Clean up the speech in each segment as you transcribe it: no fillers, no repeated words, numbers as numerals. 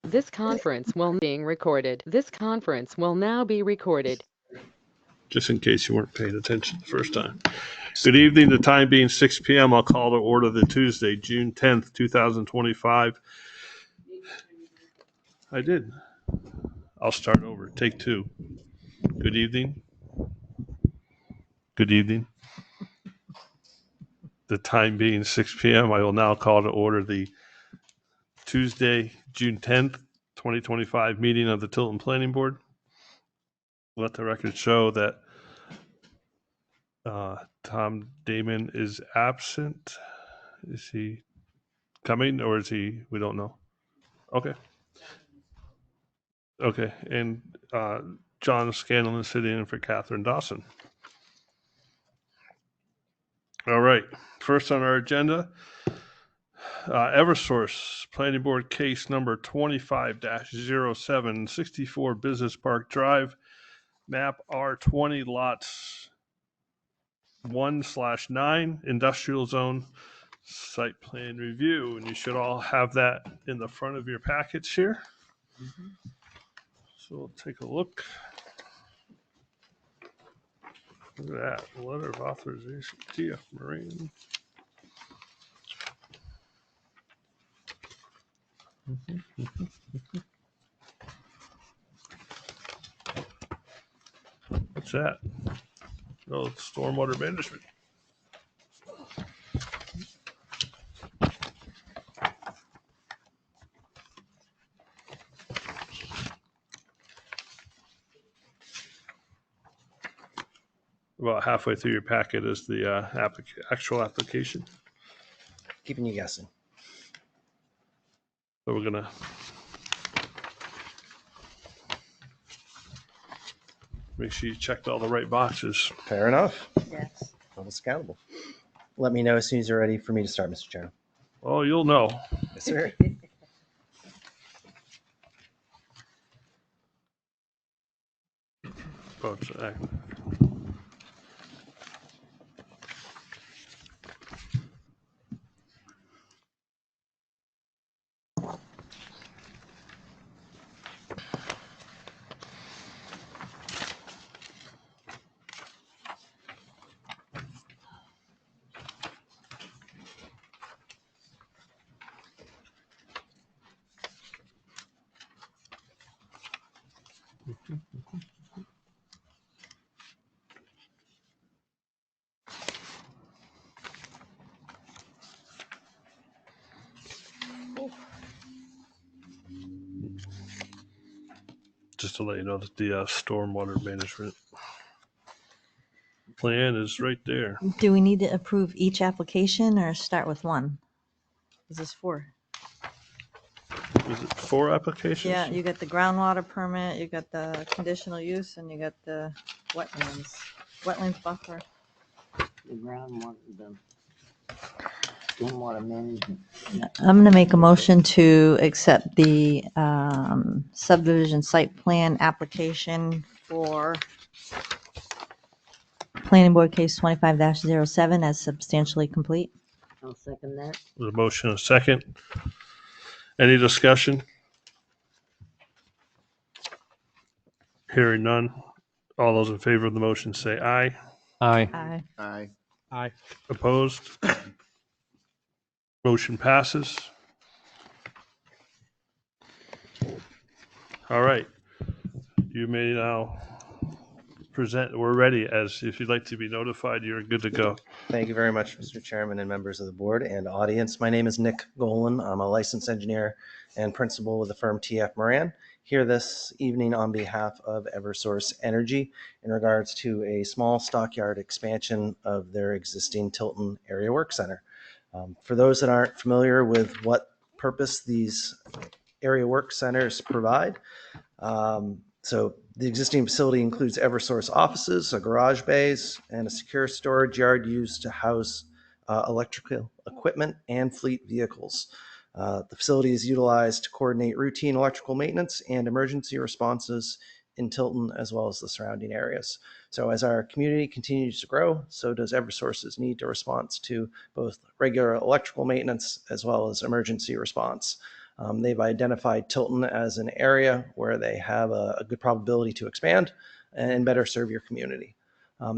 This conference will being recorded. This conference will now be recorded. Just in case you weren't paying attention the first time. Good evening. The time being 6 p.m., I'll call to order the Tuesday, June 10th, 2025. I did. I'll start over. Take two. Good evening. Good evening. The time being 6 p.m., I will now call to order the Tuesday, June 10th, 2025 meeting of the Tilton Planning Board. Let the record show that Tom Damon is absent. Is he coming or is he? We don't know. Okay. Okay. And John Scanlon is sitting in for Catherine Dawson. All right. First on our agenda, Eversource Planning Board case number 25-07, 64 Business Park Drive, map R20, lots 1/9, industrial zone, site plan review. And you should all have that in the front of your packets here. Mm-hmm. So we'll take a look. Look at that. Letter of authorization. TF Marine. What's that? Oh, it's stormwater management. About halfway through your packet is the actual application. Keeping you guessing. So we're gonna make sure you checked all the right boxes. Fair enough. Yes. Hold us accountable. Let me know as soon as you're ready for me to start, Mr. Chairman. Oh, you'll know. Yes, sir. Just to let you know that the stormwater management plan is right there. Do we need to approve each application or start with one? Is this four? Is it 4 applications? Yeah, you got the groundwater permit, you got the conditional use, and you got the wetlands buffer. The groundwater, the stormwater management. I'm gonna make a motion to accept the subdivision site plan application for planning board case 25-07 as substantially complete. I'll second that. There's a motion and a second. Any discussion? Hearing none. All those in favor of the motion say aye. Aye. Aye. Aye. Aye. Opposed? Motion passes. All right. You may now present. We're ready. As if you'd like to be notified, you're good to go. Thank you very much, Mr. Chairman and members of the board and audience. My name is Nick Golan. I'm a licensed engineer and principal with the firm TF Moran, here this evening on behalf of Eversource Energy in regards to a small stockyard expansion of their existing Tilton Area Work Center. For those that aren't familiar with what purpose these area work centers provide, so the existing facility includes Eversource offices, a garage bays, and a secure storage yard used to house electrical equipment and fleet vehicles. The facility is utilized to coordinate routine electrical maintenance and emergency responses in Tilton as well as the surrounding areas. So as our community continues to grow, so does Eversource's need to respond to both regular electrical maintenance as well as emergency response. They've identified Tilton as an area where they have a good probability to expand and better serve your community.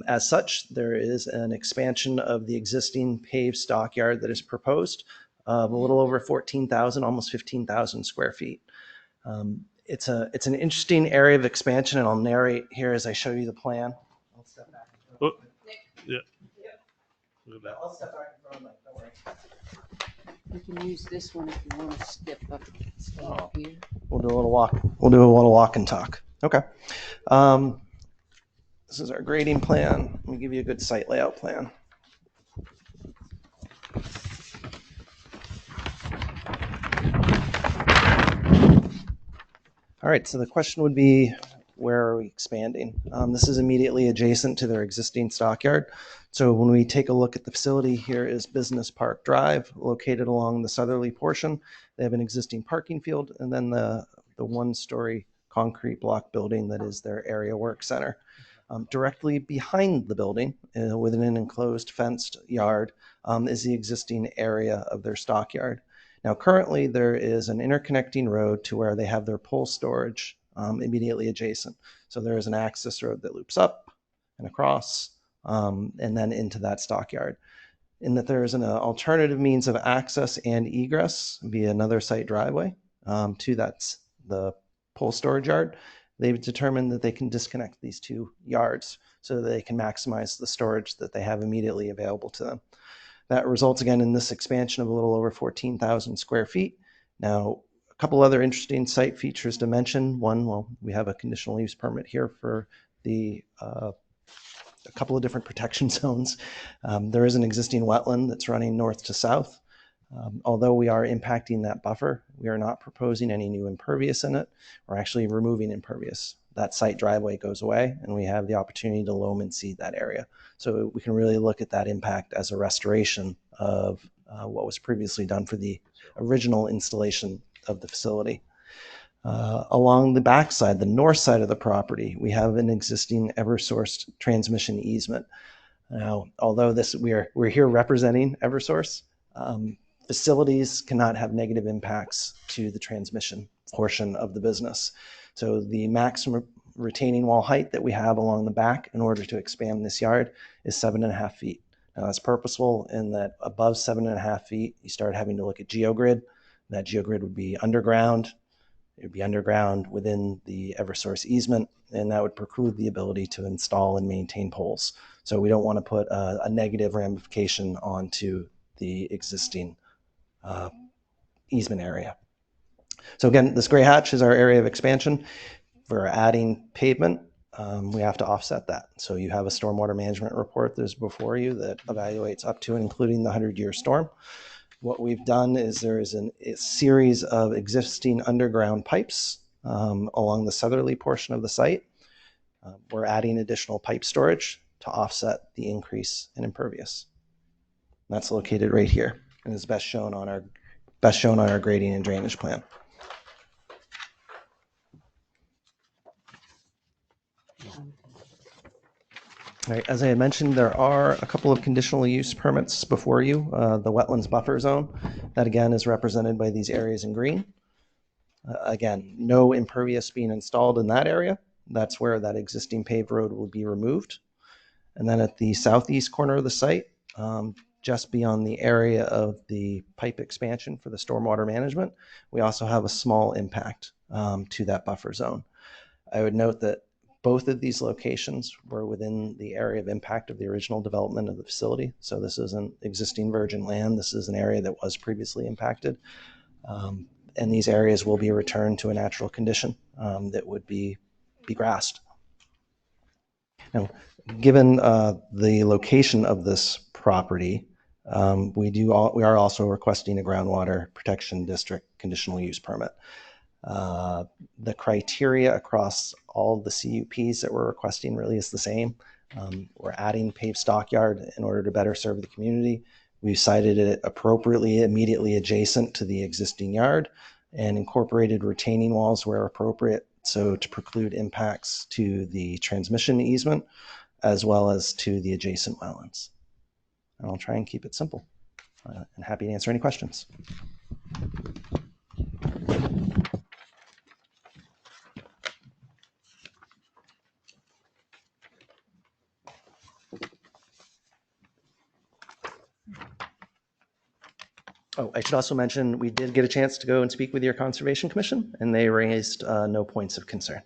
As such, there is an expansion of the existing paved stockyard that is proposed of a little over 14,000, almost 15,000 square feet. It's an interesting area of expansion, and I'll narrate here as I show you the plan. I'll step back. Oh, yeah. Look at that. I'll step back in front of the mic, don't worry. You can use this one if you want to step up here. We'll do a little walk. We'll do a little walk and talk. Okay. This is our grading plan. Let me give you a good site layout plan. All right, so the question would be, where are we expanding? This is immediately adjacent to their existing stockyard. So when we take a look at the facility, here is Business Park Drive, located along the southerly portion. They have an existing parking field, and then the one-story concrete block building that is their area work center. Directly behind the building, within an enclosed fenced yard, is the existing area of their stockyard. Now, currently, there is an interconnecting road to where they have their pole storage immediately adjacent. So there is an access road that loops up and across, and then into that stockyard. In that there is an alternative means of access and egress via another site driveway to the pole storage yard. They've determined that they can disconnect these two yards so that they can maximize the storage that they have immediately available to them. That results again in this expansion of a little over 14,000 square feet. Now, a couple other interesting site features to mention. One, well, we have a conditional use permit here for a couple of different protection zones. There is an existing wetland that's running north to south. Although we are impacting that buffer, we are not proposing any new impervious in it. We're actually removing impervious. That site driveway goes away, and we have the opportunity to loam and seed that area. So we can really look at that impact as a restoration of what was previously done for the original installation of the facility. Along the backside, the north side of the property, we have an existing Eversource transmission easement. Now, although we're here representing Eversource, facilities cannot have negative impacts to the transmission portion of the business. So the maximum retaining wall height that we have along the back in order to expand this yard is 7.5 feet. Now that's purposeful in that above 7.5 feet, you start having to look at geogrid. That geogrid would be underground. It would be underground within the Eversource easement, and that would preclude the ability to install and maintain poles. So we don't want to put a negative ramification onto the existing easement area. So again, this gray hatch is our area of expansion. If we're adding pavement, we have to offset that. So you have a stormwater management report that's before you that evaluates up to and including the 100-year storm. What we've done is there is a series of existing underground pipes along the southerly portion of the site. We're adding additional pipe storage to offset the increase in impervious. That's located right here and is best shown on our grading and drainage plan. All right, as I had mentioned, there are a couple of conditional use permits before you. The wetlands buffer zone, that again is represented by these areas in green. Again, no impervious being installed in that area. That's where that existing paved road will be removed. And then at the southeast corner of the site, just beyond the area of the pipe expansion for the stormwater management, we also have a small impact to that buffer zone. I would note that both of these locations were within the area of impact of the original development of the facility. So this isn't existing virgin land. This is an area that was previously impacted. And these areas will be returned to a natural condition that would be grassed. Now, given the location of this property, we are also requesting a groundwater protection district conditional use permit. The criteria across all the CUPs that we're requesting really is the same. We're adding paved stockyard in order to better serve the community. We've sited it appropriately immediately adjacent to the existing yard and incorporated retaining walls where appropriate, so to preclude impacts to the transmission easement as well as to the adjacent wetlands. And I'll try and keep it simple. And happy to answer any questions. Oh, I should also mention, we did get a chance to go and speak with your Conservation Commission, and they raised no points of concern.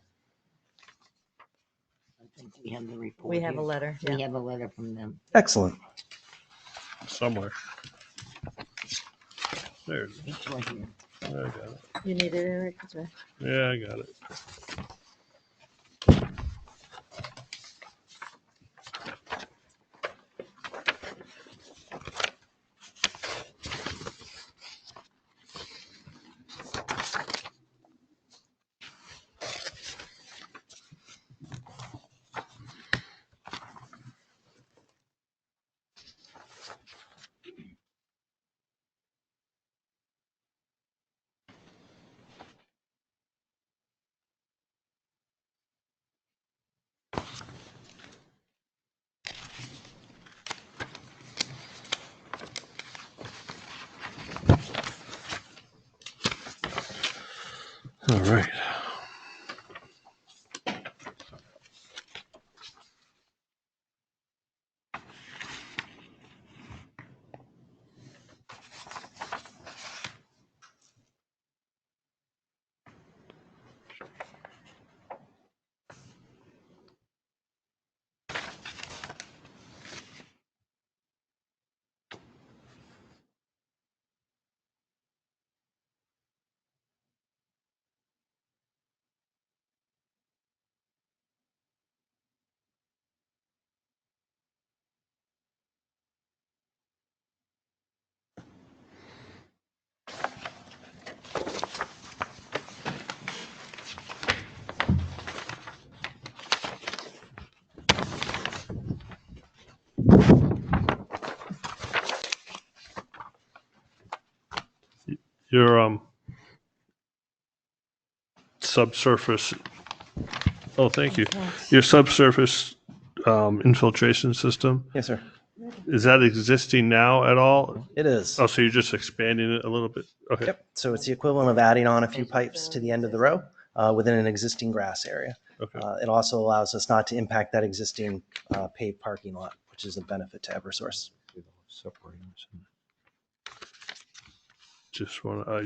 I think we have the report. We have a here. letter. Yeah. We have a letter from them. Excellent. Somewhere. There it is. It's right here. I got it. You need it, Eric? Yeah, I got it. All right. Your subsurface. Oh, thank you. Your subsurface infiltration system, Yes, sir. is that existing now at all? It is. Oh, so you're just expanding it a little bit? Okay. Yep. So it's the equivalent of adding on a few pipes to the end of the row within an existing grass area. Okay. It also allows us not to impact that existing paved parking lot, which is a benefit to Eversource. Just want to, I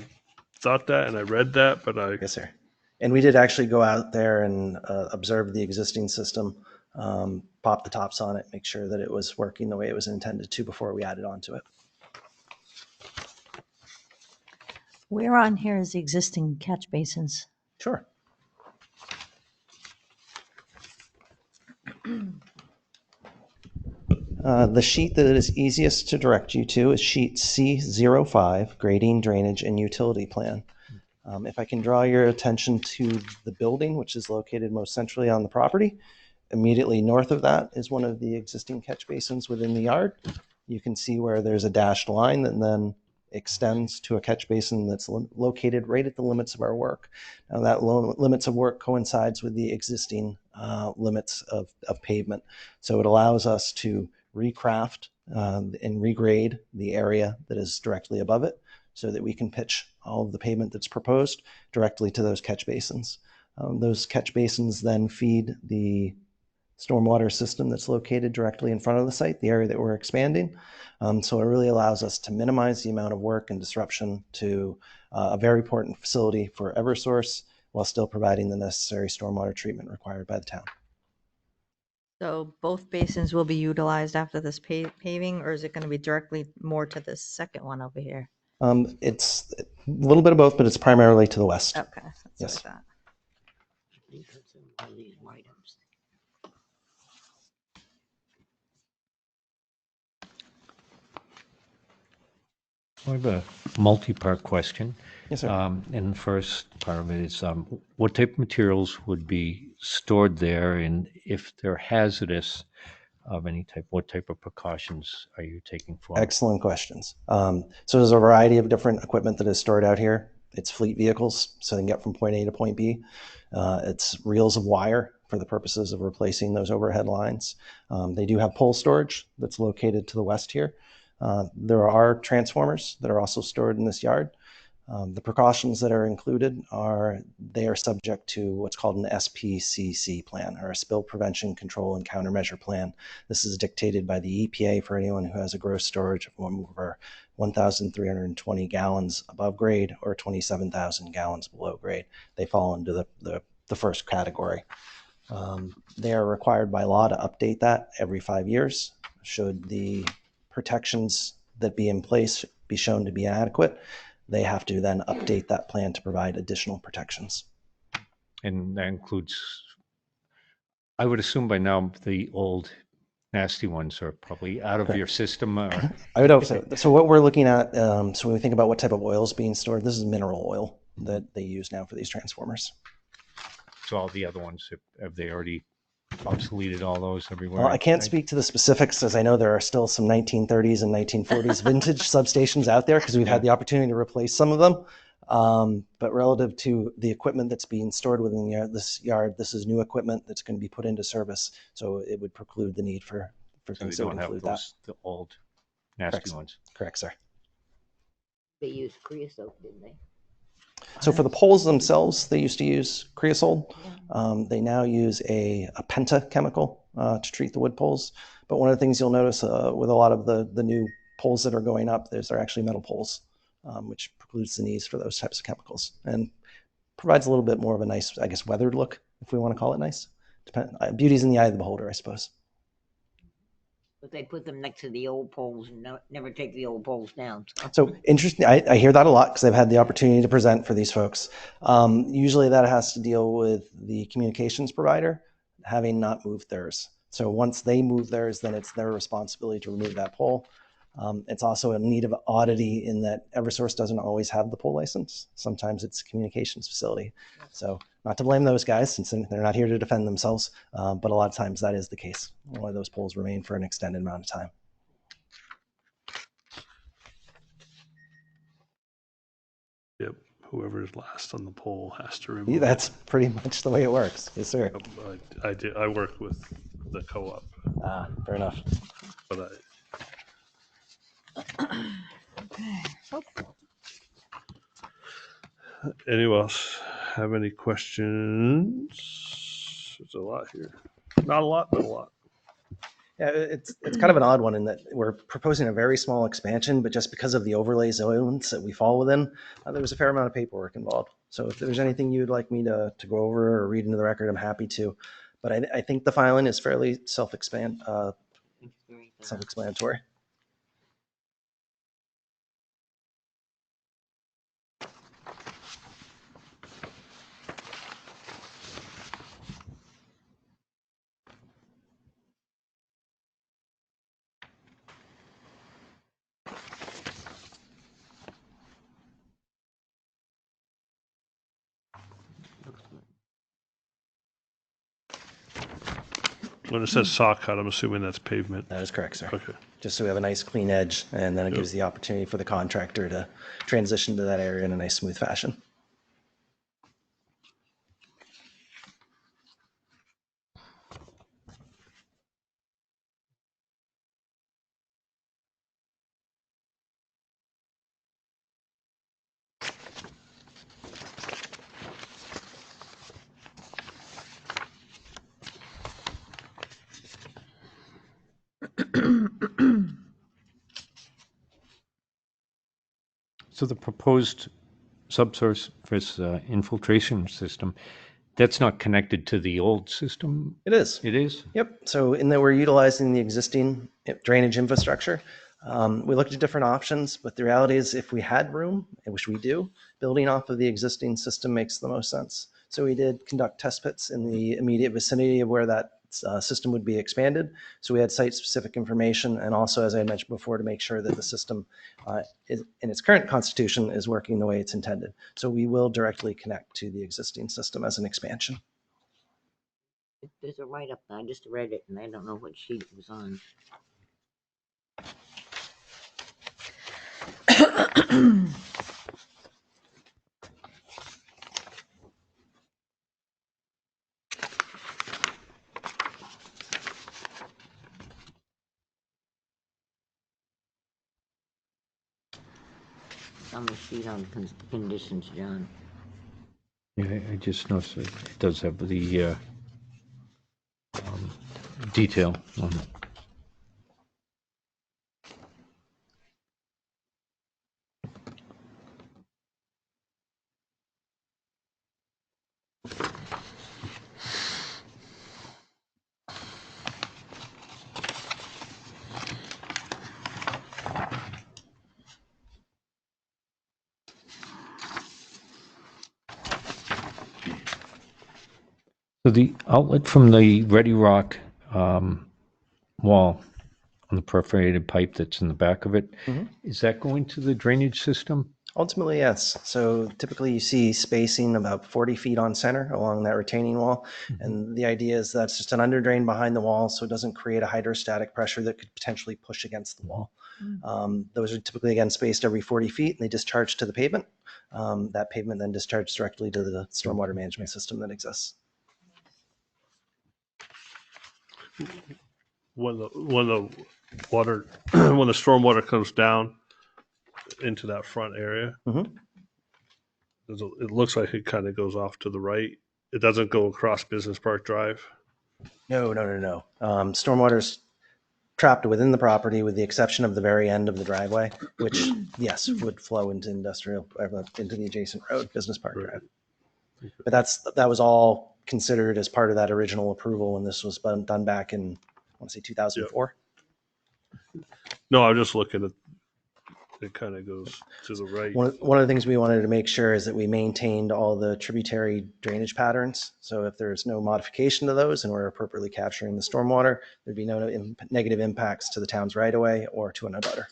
thought that and I read that, but I, Yes, sir. And we did actually go out there and observe the existing system, pop the tops on it, make sure that it was working the way it was intended to before we added on to it. Where on here is the existing catch basins? Sure. The sheet that is easiest to direct you to is sheet C05, Grading, Drainage, and Utility Plan. If I can draw your attention to the building, which is located most centrally on the property, immediately north of that is one of the existing catch basins within the yard. You can see where there's a dashed line that then extends to a catch basin that's located right at the limits of our work. Now that limits of work coincides with the existing limits of pavement. So it allows us to recraft and regrade the area that is directly above it so that we can pitch all of the pavement that's proposed directly to those catch basins. Those catch basins then feed the stormwater system that's located directly in front of the site, the area that we're expanding. So it really allows us to minimize the amount of work and disruption to a very important facility for Eversource while still providing the necessary stormwater treatment required by the town. So both basins will be utilized after this paving, or is it going to be directly more to this second one over here? It's a little bit of both, but it's primarily to the west. Okay. That's Yes. what I thought. I think that's in one of these items. I have a multi-part question. Yes, sir. And the first part of it is, what type of materials would be stored there? And if they're hazardous of any type, what type of precautions are you taking for them? Excellent questions. So there's a variety of different equipment that is stored out here. It's fleet vehicles, so they can get from point A to point B. It's reels of wire for the purposes of replacing those overhead lines. They do have pole storage that's located to the west here. There are transformers that are also stored in this yard. The precautions that are included are they are subject to what's called an SPCC plan, or a Spill Prevention Control and Countermeasure Plan. This is dictated by the EPA for anyone who has a gross storage of over 1,320 gallons above grade or 27,000 gallons below grade. They fall into the first category. They are required by law to update that every 5 years. Should the protections that be in place be shown to be inadequate, they have to then update that plan to provide additional protections. And that includes, I would assume by now, the old nasty ones are probably out of your system. Or I would hope so. So what we're looking at, so when we think about what type of oil is being stored, this is mineral oil that they use now for these transformers. so all the other ones, have they already obsoleted all those everywhere? Well, I can't speak to the specifics, as I know there are still some 1930s and 1940s vintage substations out there because we've had the opportunity to replace some of them. But relative to the equipment that's being stored within this yard, this is new equipment that's going to be put into service. So it would preclude the need for So they things that would don't have include those, the old nasty Correct. ones. Correct, sir. They used creosote, didn't they? So for the poles themselves, they used to use creosote. They now use a penta chemical to treat the wood poles. But one of the things you'll notice with a lot of the new poles that are going up is they're actually metal poles, which precludes the needs for those types of chemicals and provides a little bit more of a nice, I guess, weathered look, if we want to call it nice. Beauty's in the eye of the beholder, I suppose. But they put them next to the old poles and never take the old poles down. So interesting. I hear that a lot because I've had the opportunity to present for these folks. Usually that has to deal with the communications provider having not moved theirs. So once they move theirs, then it's their responsibility to remove that pole. It's also a need of oddity in that Eversource doesn't always have the pole license. Sometimes it's a communications facility. So not to blame those guys since they're not here to defend themselves, but a lot of times that is the case. One of those poles remain for an extended amount of time. Yep. Whoever's last on the pole has to remove. That's pretty much the way it works. Yes, sir. I worked with the co-op, Fair enough. but anyone else have any questions? There's a lot here. Not a lot, but a lot. Yeah, it's kind of an odd one in that we're proposing a very small expansion, but just because of the overlay zones that we fall within, there was a fair amount of paperwork involved. So if there's anything you'd like me to go over or read into the record, I'm happy to. But I think the filing is fairly self-explanatory. When it says saw cut, I'm assuming that's pavement. That is correct, sir. Okay. Just so we have a nice clean edge, and then it gives the opportunity for the contractor to transition to that area in a nice smooth fashion. So the proposed subsurface infiltration system, that's not connected to the old system? It is. It is? Yep. So in that we're utilizing the existing drainage infrastructure. We looked at different options, but the reality is if we had room, which we do, building off of the existing system makes the most sense. So we did conduct test pits in the immediate vicinity of where that system would be expanded. So we had site-specific information, and also, as I mentioned before, to make sure that the system is, in its current constitution is working the way it's intended. So we will directly connect to the existing system as an expansion. There's a write-up. I just read it, and I don't know what sheet it was on. On the sheet on conditions, John. Yeah, I just noticed it does have the detail on it. So the outlet from the Ready Rock wall on the perforated pipe that's in the back of it, is that going to the drainage system? Ultimately, yes. So typically you see spacing about 40 feet on center along that retaining wall. And the idea is that's just an underdrain behind the wall so it doesn't create a hydrostatic pressure that could potentially push against the wall. Those are typically, again, spaced every 40 feet and they discharge to the pavement. That pavement then discharges directly to the stormwater management system that exists. When the water, when the stormwater comes down into that front area, it looks like it kind of goes off to the right. It doesn't go across Business Park Drive. No. Stormwater's trapped within the property with the exception of the very end of the driveway, which, yes, would flow into into the adjacent road, Business Park Drive. But that was all considered as part of that original approval when this was done back in, I want to say 2004. No, I'm just looking at it kind of goes to the right. One of the things we wanted to make sure is that we maintained all the tributary drainage patterns. So if there's no modification to those and we're appropriately capturing the stormwater, there'd be no negative impacts to the town's right of way or to an abutter.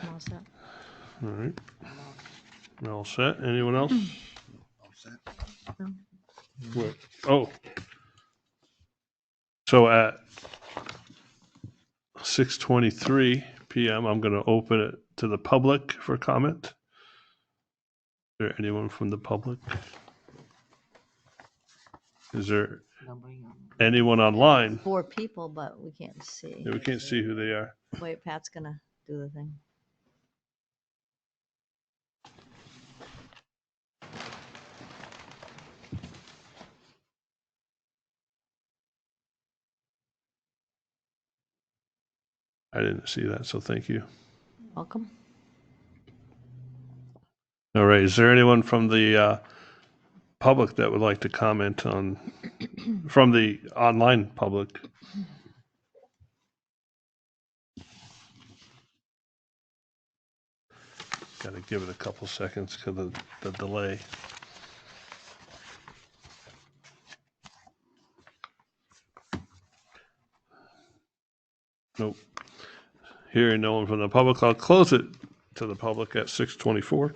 All set. All right. We're all set. Anyone else? No. What? Oh. So at 6:23 p.m., I'm going to open it to the public for comment. Is there anyone from the public? Is there Nobody on. anyone online? 4 people, but we can't see. Yeah, we can't see who they are. Wait, Pat's gonna do the thing. I didn't see that, so thank you. Welcome. All right. Is there anyone from the public that would like to comment on, from the online public? Got to give it a couple seconds because of the delay. Nope. Hearing no one from the public, I'll close it to the public at 6:24.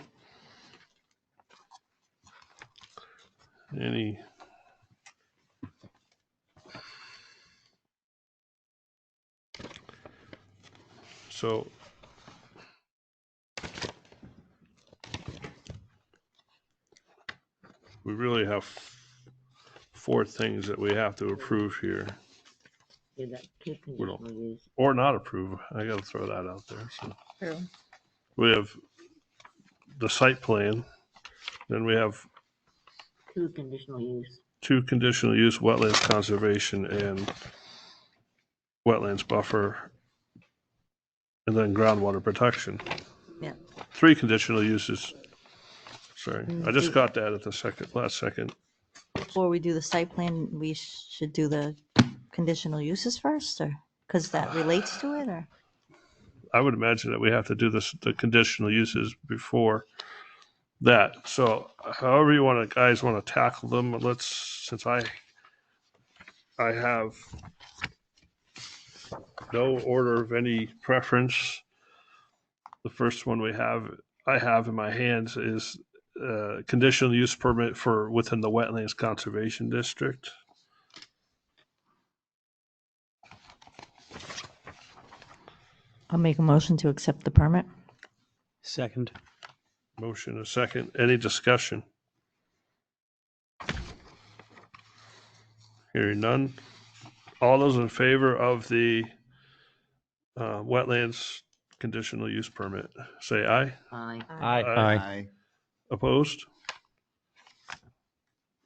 Any? So we really have 4 things that we have to approve here, You got 2 conditional use. or not approve. I got to throw that out there. So True. we have the site plan, then we have 2 conditional use. 2 conditional use, wetlands conservation and wetlands buffer, and then groundwater protection. Yeah. 3 conditional uses. Sorry, I just got that at the last second. Before we do the site plan, we should do the conditional uses first, or because that relates to it, or? I would imagine that we have to do the conditional uses before that. So however you guys want to tackle them, since I have no order of any preference. The first one I have in my hands is conditional use permit for within the Wetlands Conservation District. I'll make a motion to accept the permit. Second. Motion a second. Any discussion? Hearing none. All those in favor of the wetlands conditional use permit, say aye. Aye. Aye. Aye. Opposed?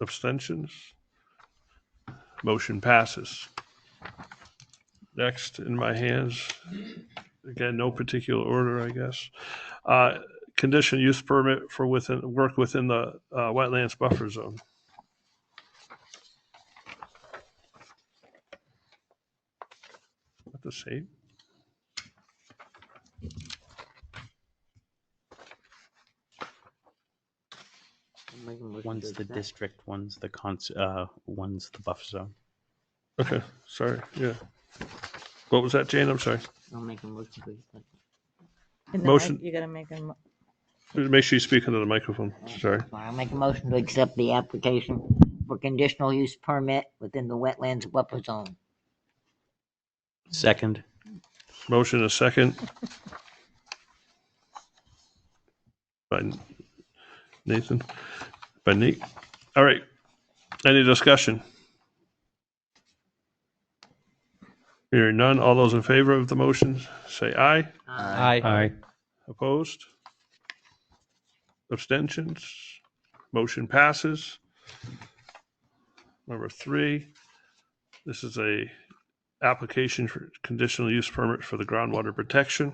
Abstentions? Motion passes. Next in my hands, again, no particular order, I guess. Conditional use permit for work within the wetlands buffer zone. What the same? Make a motion One's to the accept. district, one's the one's the buffer zone. Okay, sorry, yeah. What was that, Jane? I'm sorry. I'll make a motion to accept. In the Motion. mic, you gotta make a, Make sure you speak into the microphone. Sorry. I'll make a motion to accept the application for conditional use permit within the wetlands buffer zone. Second. Motion a second. By Nathan. By Nate. All right. Any discussion? Hearing none. All those in favor of the motion, say aye. Aye. Opposed? Abstentions? Motion passes. Number 3, this is a application for conditional use permit for the groundwater protection.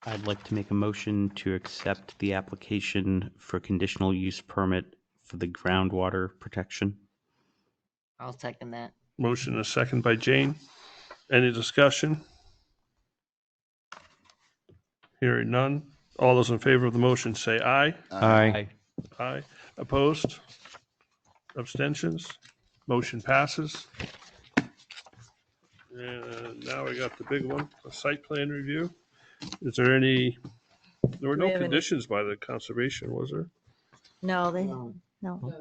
I'd like to make a motion to accept the application for conditional use permit for the groundwater protection. I'll second that. Motion a second by Jane. Any discussion? Hearing none. All those in favor of the motion say aye. Aye. Aye. Opposed? Abstentions? Motion passes. And now we got the big one, a site plan review. Is there any, there were Do we no have any- conditions by the conservation, was there? no, they, No, no.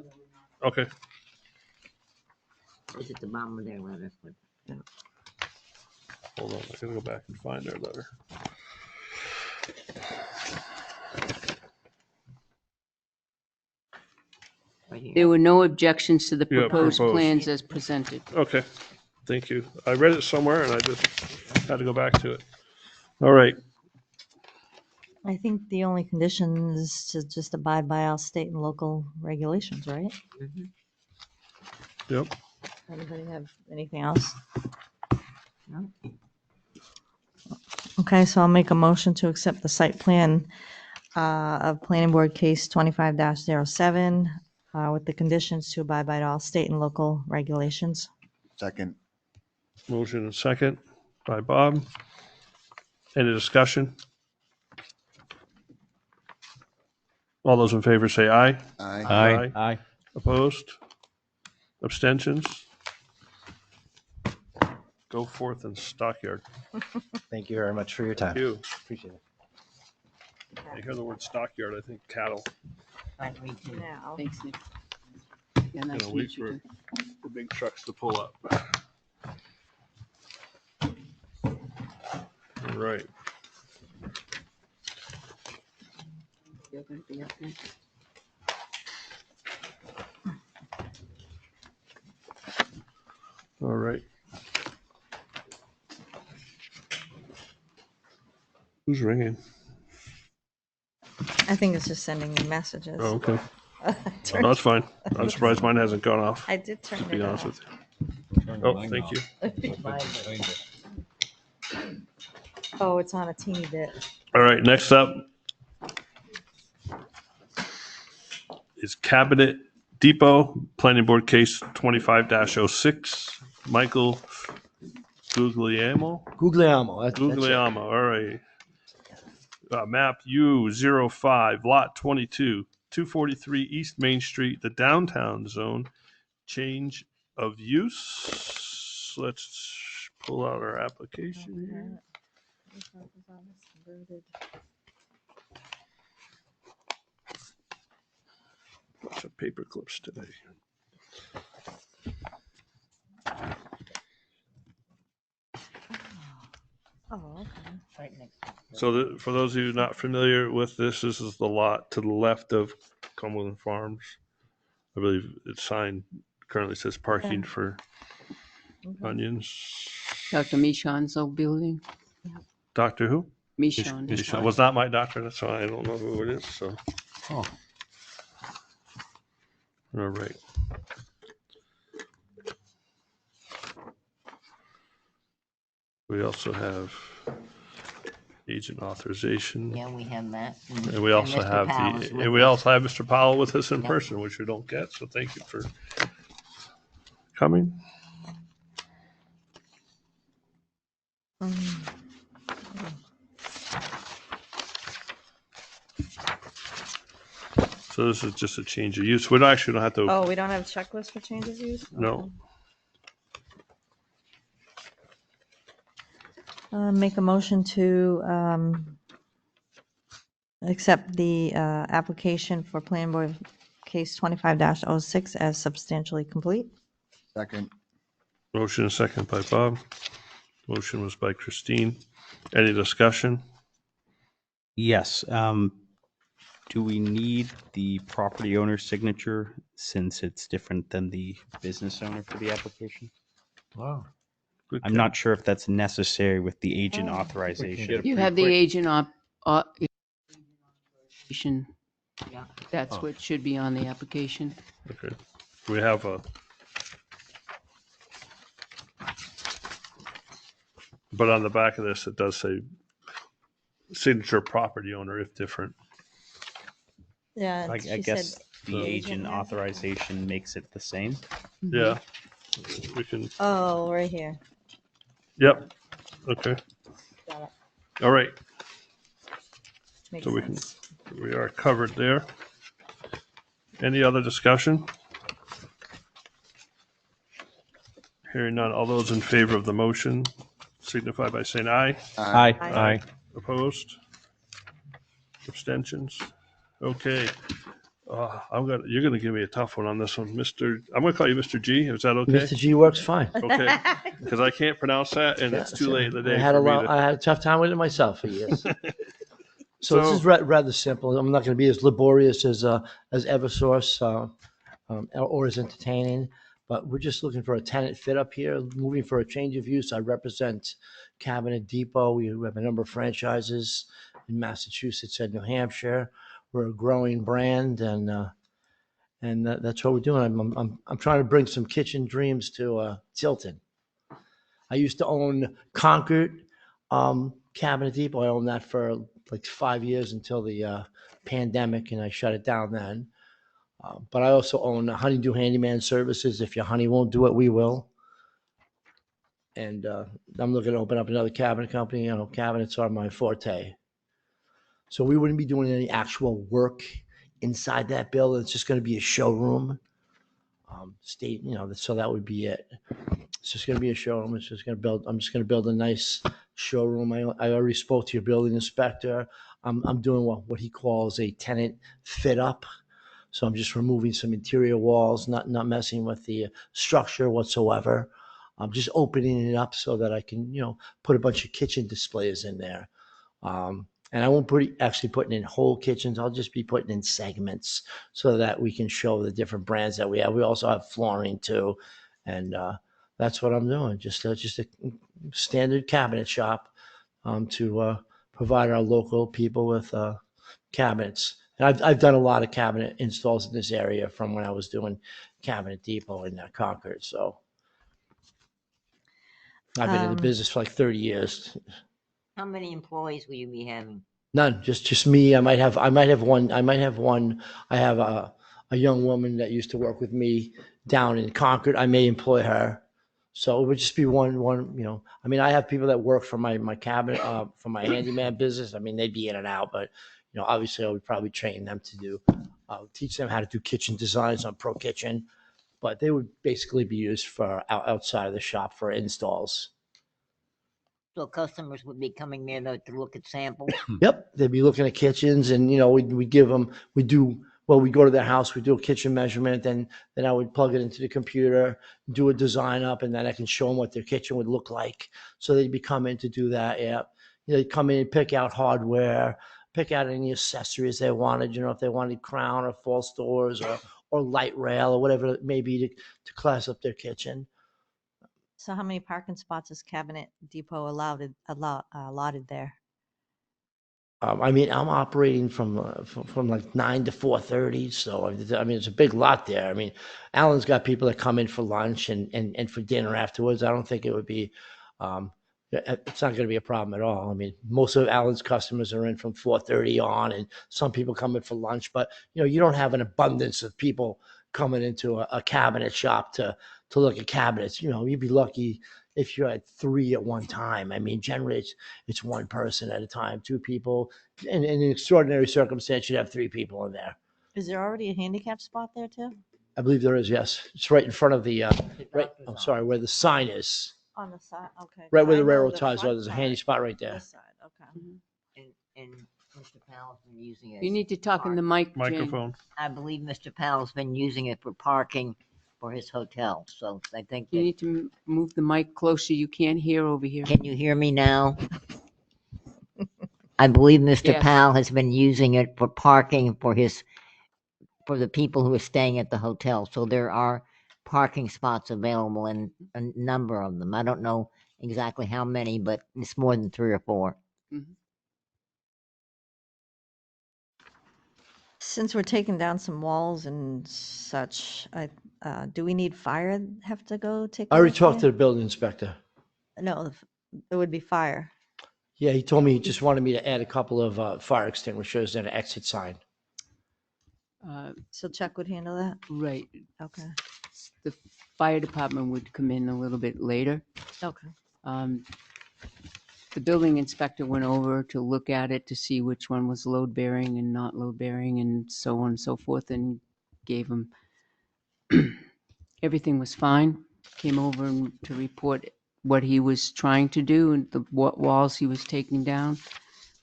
Okay. it's at the bottom of their letter. Hold on, I gotta go back and find their letter. Right here. There were no objections to the Yeah, proposed proposed. plans as presented. Okay, thank you. I read it somewhere and I just had to go back to it. All right, I think the only condition is to just abide by all state and local regulations, right? yep. Anybody have anything else? No? Okay, so I'll make a motion to accept the site plan of planning board case 25-07 with the conditions to abide by all state and local regulations. Second. Motion and second by Bob. Any discussion? All those in favor say aye. Aye. Aye. Opposed? Abstentions? Go forth and stockyard. Thank you very much for your time. Thank you. Appreciate it. I hear the word stockyard, I think cattle. Right, me too. Now, Thanks, Nick. Yeah, nice Gonna to wait meet you. for the big trucks to pull up. All right. You're gonna be up next. All right. Who's ringing? I think it's just sending me messages. Oh, okay. I Oh, that's fine. I'm surprised mine hasn't gone off, I did turn to be it honest off. with you. Oh, thank you. Oh, it's on a teeny bit. All right, next up is Cabinet Depot, Planning Board Case 25-06. Michael Guglielmo? Guglielmo. That's it. Guglielmo, all right. Map U05, Lot 22, 243 East Main Street, the downtown zone. Change of use. Let's pull out our application here. Lots of paper clips today. Oh, okay. Right next to the So for those of you not familiar with this is the lot to the left of Cumberland Farms. I believe it's signed, currently says parking for onions. Dr. Michon's old building. Doctor who? Michon. It was not my doctor, that's why I don't know who it is, so. Oh, All right. We also have agent authorization. Yeah, we have that. And we also Mr. have Powell's the, with and we us. also have Mr. Powell with us in Yep. person, which we don't get, so thank you for coming. So this is just a change of use. We actually don't have to, Oh, we don't have a checklist for change of use? no. Make a motion to accept the application for Plan Board Case 25-06 as substantially complete. Second. Motion and second by Bob. Motion was by Christine. Any discussion? Yes. Do we need the property owner's signature since it's different than the business owner for the application? wow. Good I'm catch. not sure if that's necessary with the agent authorization. You have the agent authorization. Yeah. That's Oh. what should be on the application. Okay. We have a. But on the back of this, it does say signature property owner if different. Yeah, I she guess said, the agent agent has it. authorization makes it the same. Yeah. We can, oh, right here. yep. Okay. Got it. All right. Makes So we can, sense. we are covered there. Any other discussion? Hearing none. All those in favor of the motion signify by saying aye. Aye. Aye. Opposed? Abstentions? Okay. You're gonna give me a tough one on this one, Mr. I'm gonna call you Mr. G. Is that okay? Mr. G works fine. Okay, because I can't pronounce that, and it's too late in the day I had for a me lot, to. I had a tough time with it myself for years. So this So- is rather simple. I'm not going to be as laborious as Eversource or as entertaining, but we're just looking for a tenant fit up here, moving for a change of use. I represent Cabinet Depot. We have a number of franchises in Massachusetts and New Hampshire. We're a growing brand, and that's what we're doing. I'm trying to bring some kitchen dreams to Tilton. I used to own Concord Cabinet Depot. I owned that for like 5 years until the pandemic, and I shut it down then. But I also own Honeydew Handyman Services. If your honey won't do it, we will. And I'm looking to open up another cabinet company. You know, cabinets are my forte. So we wouldn't be doing any actual work inside that building. It's just going to be a showroom. So that would be it. It's just going to be a showroom. I'm just going to build a nice showroom. I already spoke to your building inspector. I'm doing what he calls a tenant fit up. So I'm just removing some interior walls, not messing with the structure whatsoever. I'm just opening it up so that I can, put a bunch of kitchen displays in there. And I won't actually putting in whole kitchens. I'll just be putting in segments so that we can show the different brands that we have. We also have flooring too. And that's what I'm doing. Just a standard cabinet shop to provide our local people with cabinets. And I've done a lot of cabinet installs in this area from when I was doing Cabinet Depot in Concord. So I've been in the business for like 30 years. How many employees will you be having? None, just me. I might have one. I have a young woman that used to work with me down in Concord. I may employ her. So it would just be one, I have people that work for my cabinet, for my handyman business. I mean, they'd be in and out, but, obviously I would probably train them to teach them how to do kitchen designs on Pro Kitchen, but they would basically be used for outside of the shop for installs. So customers would be coming there to look at samples? Yep. They'd be looking at kitchens and, we give them, we go to their house, we do a kitchen measurement, then I would plug it into the computer, do a design up, and then I can show them what their kitchen would look like. So they'd be coming to do that. Yeah. They come in and pick out hardware, pick out any accessories they wanted, if they wanted crown or false doors or light rail or whatever it may be to class up their kitchen. So how many parking spots is Cabinet Depot allotted there? I mean, I'm operating from like 9 to 4:30, so I mean, it's a big lot there. I mean, Alan's got people that come in for lunch and for dinner afterwards. I don't think it would be, it's not going to be a problem at all. I mean, most of Alan's customers are in from 4:30 on, and some people come in for lunch. But you don't have an abundance of people coming into a cabinet shop to look at cabinets. You'd be lucky if you had 3 at one time. I mean, generally it's one person at a time, 2 people. In an extraordinary circumstance, you'd have 3 people in there. Is there already a handicap spot there too? I believe there is, yes. It's right in front of the, where the sign is. On the side, okay. Right where the I know railroad ties are, front there's a side, handy spot right there. This side, okay. And Mr. Powell's been using it. You need to talk in the mic, Jane. Microphone. I believe Mr. Powell's been using it for parking for his hotel, so I think You that, need to move the mic closer. You can't hear over here. can you hear me now? I believe Mr. Yes. Powell has been using it for parking for the people who are staying at the hotel. So there are parking spots available and a number of them. I don't know exactly how many, but it's more than 3 or 4. Since we're taking down some walls and such, do we need fire have to go take? I already a look talked at to the building inspector. it? No, it would be fire. Yeah, he told me he just wanted me to add a couple of fire extinguishers and an exit sign. So Chuck would handle that? Right. Okay, The fire department would come in a little bit later. okay. The building inspector went over to look at it to see which one was load bearing and not load bearing and so on and so forth, and gave him everything was fine. Came over to report what he was trying to do, and the walls he was taking down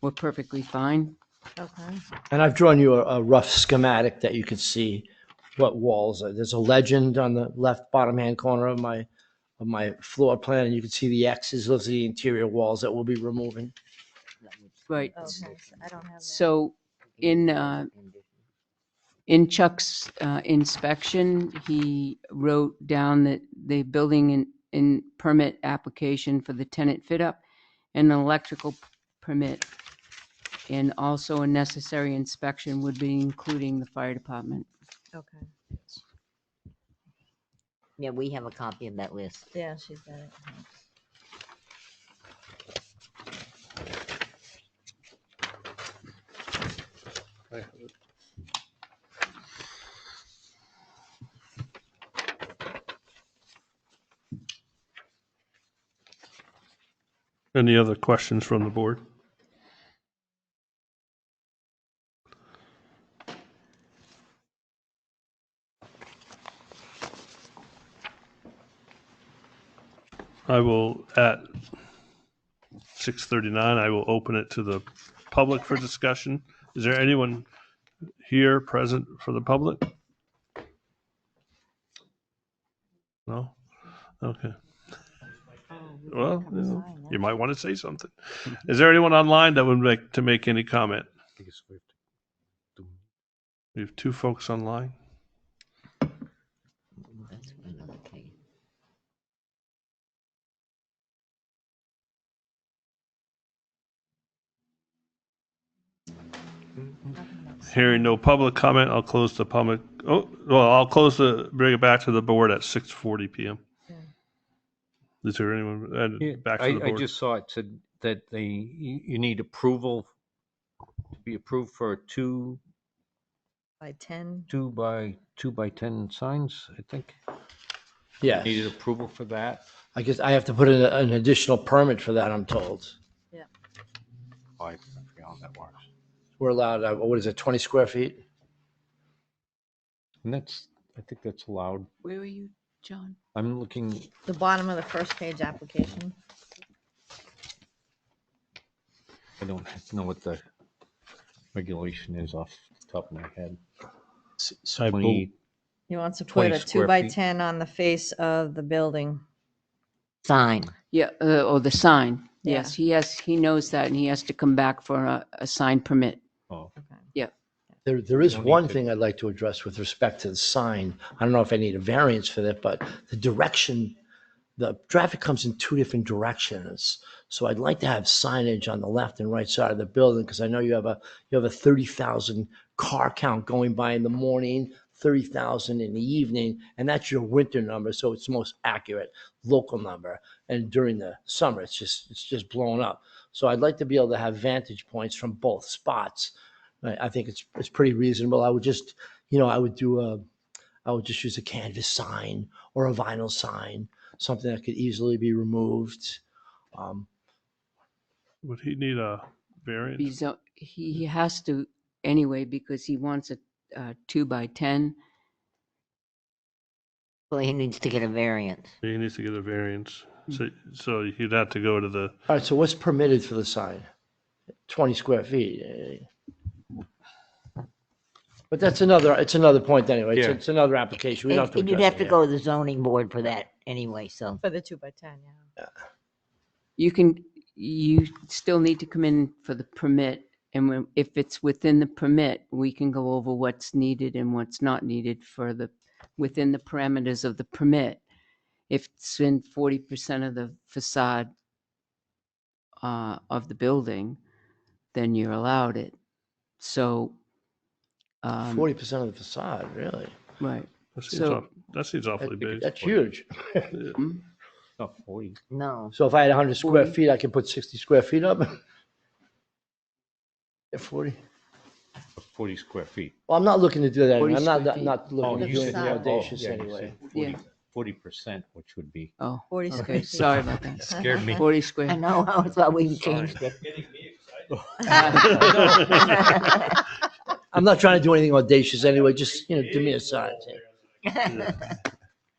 were perfectly fine. Okay. And I've drawn you a rough schematic that you can see what walls are. There's a legend on the left bottom hand corner of my floor plan, and you can see the X's. Those are the interior walls that we'll be removing. Right. Okay, so I don't have that. So in Chuck's inspection, he wrote down that the building in permit application for the tenant fit up and an electrical permit, and also a necessary inspection would be including the fire department. Okay, Yeah, we have a copy of that list. yeah, she's got it. Any other questions from the board? I will, at 6:39, I will open it to the public for discussion. Is there anyone here present for the public? No? Okay. Well, you might want to say something. Is there anyone online that would like to make any comment? We have 2 folks online. That's another case. Hearing no public comment, I'll close the public. I'll bring it back to the board at 6:40 p.m. Yeah. Is there anyone back to the I board? just saw it said that you need approval to be approved for a 2 By 10? by 10 signs, I think. Yeah. Needed approval for that. I guess I have to put in an additional permit for that, I'm told. I forget how that works. We're allowed, what is it, 20 square feet? And I think that's allowed. Where are you, John? I'm looking, The bottom of the first page application. I don't know what the regulation is off the top of my head. So I 20, He wants to 20 put a 2 square by feet. 10 on the face of the building. Sign. Yeah, or the sign. Yes, he knows that, and he has to come back for a sign permit. Oh, There is don't need one to- thing I'd like to address with respect to the sign. I don't know if I need a variance for that, but the direction, the traffic comes in two different directions. So I'd like to have signage on the left and right side of the building because I know you have a 30,000 car count going by in the morning, 30,000 in the evening, and that's your winter number, so it's the most accurate local number. And during the summer, it's just blown up. So I'd like to be able to have vantage points from both spots. I think it's pretty reasonable. I would just, I would just use a canvas sign or a vinyl sign, something that could easily be removed. Would he need a variance? He has to anyway because he wants a 2x10. So he needs to get a variance. He needs to get a variance. So you'd have to go to the, All right, so what's permitted for the sign? 20 square feet. But it's another point anyway. Yeah. It's another application. We don't have to And you'd address have it to here. go to the zoning board for that anyway, so. For the 2x10, yeah. You still need to come in for the permit, and if it's within the permit, we can go over what's needed and what's not needed within the parameters of the permit. If it's in 40% of the facade of the building, then you're allowed it. So, 40% of the facade, really? right. that seems awfully big. That's huge. not 40. No. So if I had 100 square 40. feet, I could put 60 square feet up? Yeah, 40. 40 square feet. Well, I'm not looking to do that. 40 I'm square feet. not looking to you do said- anything Oh, audacious yeah, you anyway. said 40%, which would be, Oh, 40 okay. square feet. Sorry about that. scared me. 40 square. I know, I thought we changed it. I'm not trying to do anything audacious anyway. Just, do me a sign.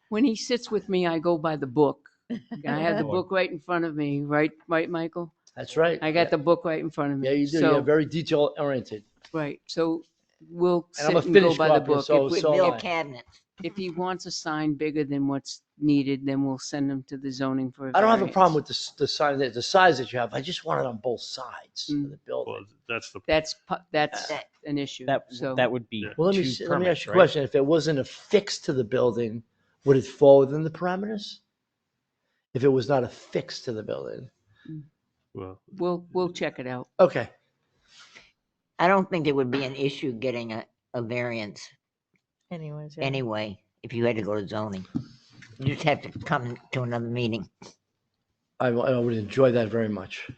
When he sits with me, I go by the book. I have the book right in front of me, right, Michael? That's right. I got the book right in front of me. Yeah, you do. So, You're very detail oriented. right. So we'll And I'm sit a and go finish by the copier, book. so- If we- so- Build cabinets. If he wants a sign bigger than what's needed, then we'll send him to the zoning for a I don't have a variance. problem with the sign, the size that you have. I just want it on both sides of the building. Well, that's the, That's an issue. So That would be Well, let two me ask you a permits, right? question. If it wasn't affixed to the building, would it fall within the parameters? If it was not affixed to the building? well, we'll check it out. Okay. I don't think there would be an issue getting a variance Anyways, yeah. anyway, if you had to go to zoning. You just have to come to another meeting. I would enjoy that very much.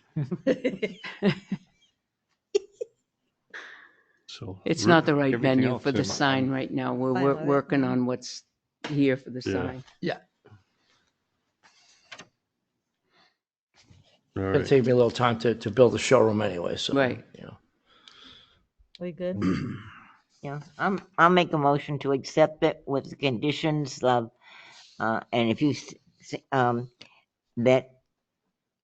so. It's not the right everything venue else for the in- sign right now. We're Fine with it, working yeah. on what's here for the Yeah. sign. All It's going right. to take me a little time to build a showroom anyway, so. Right. We good? Yeah, I'll make a motion to accept it with the conditions of, and if you, that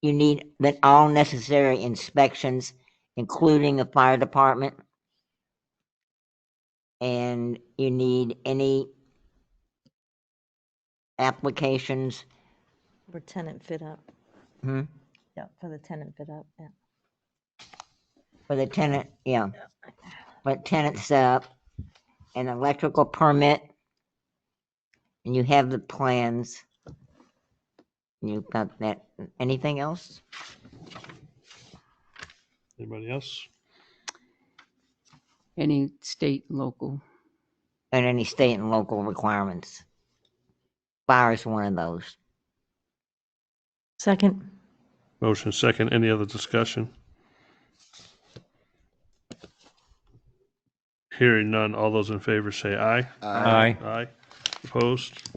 you need, that all necessary inspections, including the fire department, and you need any applications, For tenant fit up. hmm, Yeah, for the tenant fit up, yeah. for the tenant, yeah. For tenant setup, an electrical permit, and you have the plans. You've got that, anything else? Anybody else? Any state, local. And any state and local requirements. Fire is one of those. Second, Motion second. Any other discussion? Hearing none. All those in favor say aye. Aye. Aye. Opposed?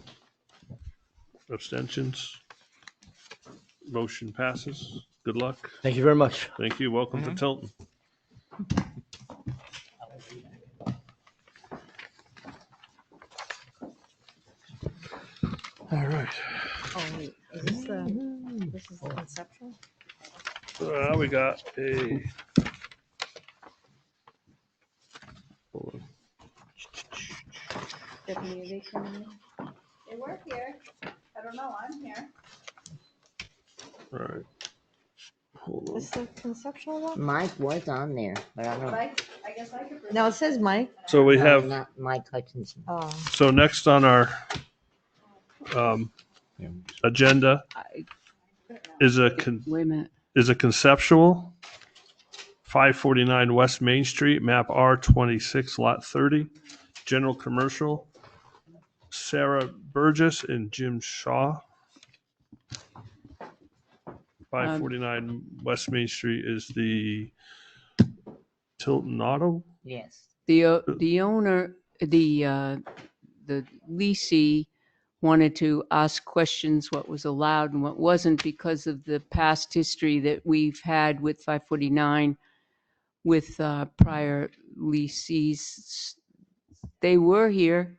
Abstentions? Motion passes. Good luck. Thank you very much. Thank you. Welcome to Tilton. All right. oh, wait, is this is the conceptual? We got a. Hold on. They work here. I don't know, I'm here. All right. Hold on. Is the conceptual one? Mike was on there, but I don't know. No, it says Mike. So we No, have, not Mike Hutchinson. Oh, so next on our Yeah. agenda is Wait a minute. is a conceptual 549 West Main Street, map R26, lot 30, general commercial. Sarah Burgess and Jim Shaw. 549 West Main Street is the Tilton Auto. Yes. The owner, the leasee wanted to ask questions what was allowed and what wasn't because of the past history that we've had with 549 with prior leasees. They were here.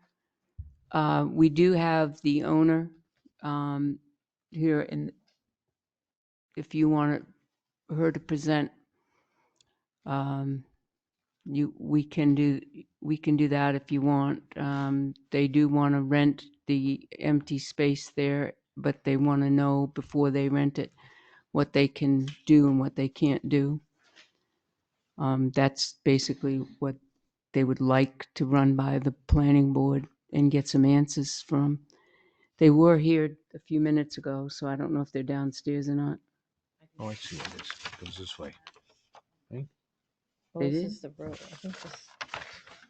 We do have the owner here, and if you want her to present, we can do that if you want. They do want to rent the empty space there, but they want to know before they rent it what they can do and what they can't do. That's basically what they would like to run by the planning board and get some answers from. They were here a few minutes ago, so I don't know if they're downstairs or not. Oh, I see what it is. It goes this way. well, They this did? is the road. I think this.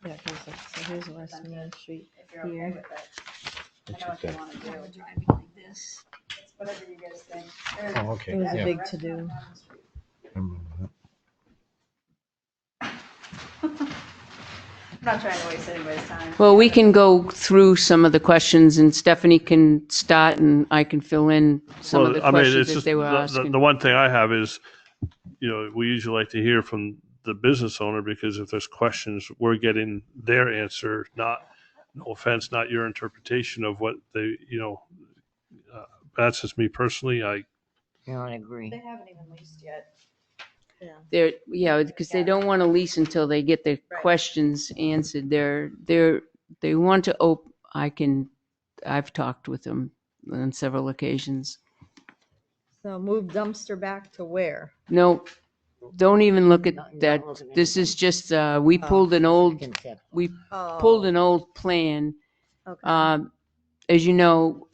Yeah, so here's West Main Street here. That's okay. Driving like this. Whatever you guys think. Oh, okay. It was Yeah. a big to-do. I remember that. I'm not trying to waste anybody's time. Well, we can go through some of the questions, and Stephanie can start, and I can fill in some of the questions that they were asking. The one thing I have is, we usually like to hear from the business owner, because if there's questions, we're getting their answer, not, no offense, not your interpretation of what they, that's just me personally. I agree. They haven't even leased yet. Because they don't want to lease until they get their questions answered. They want to I've talked with them on several occasions. So move dumpster back to where? No, don't even look at Don't that. look at This anything. is just, we pulled an old plan. Okay. As you know,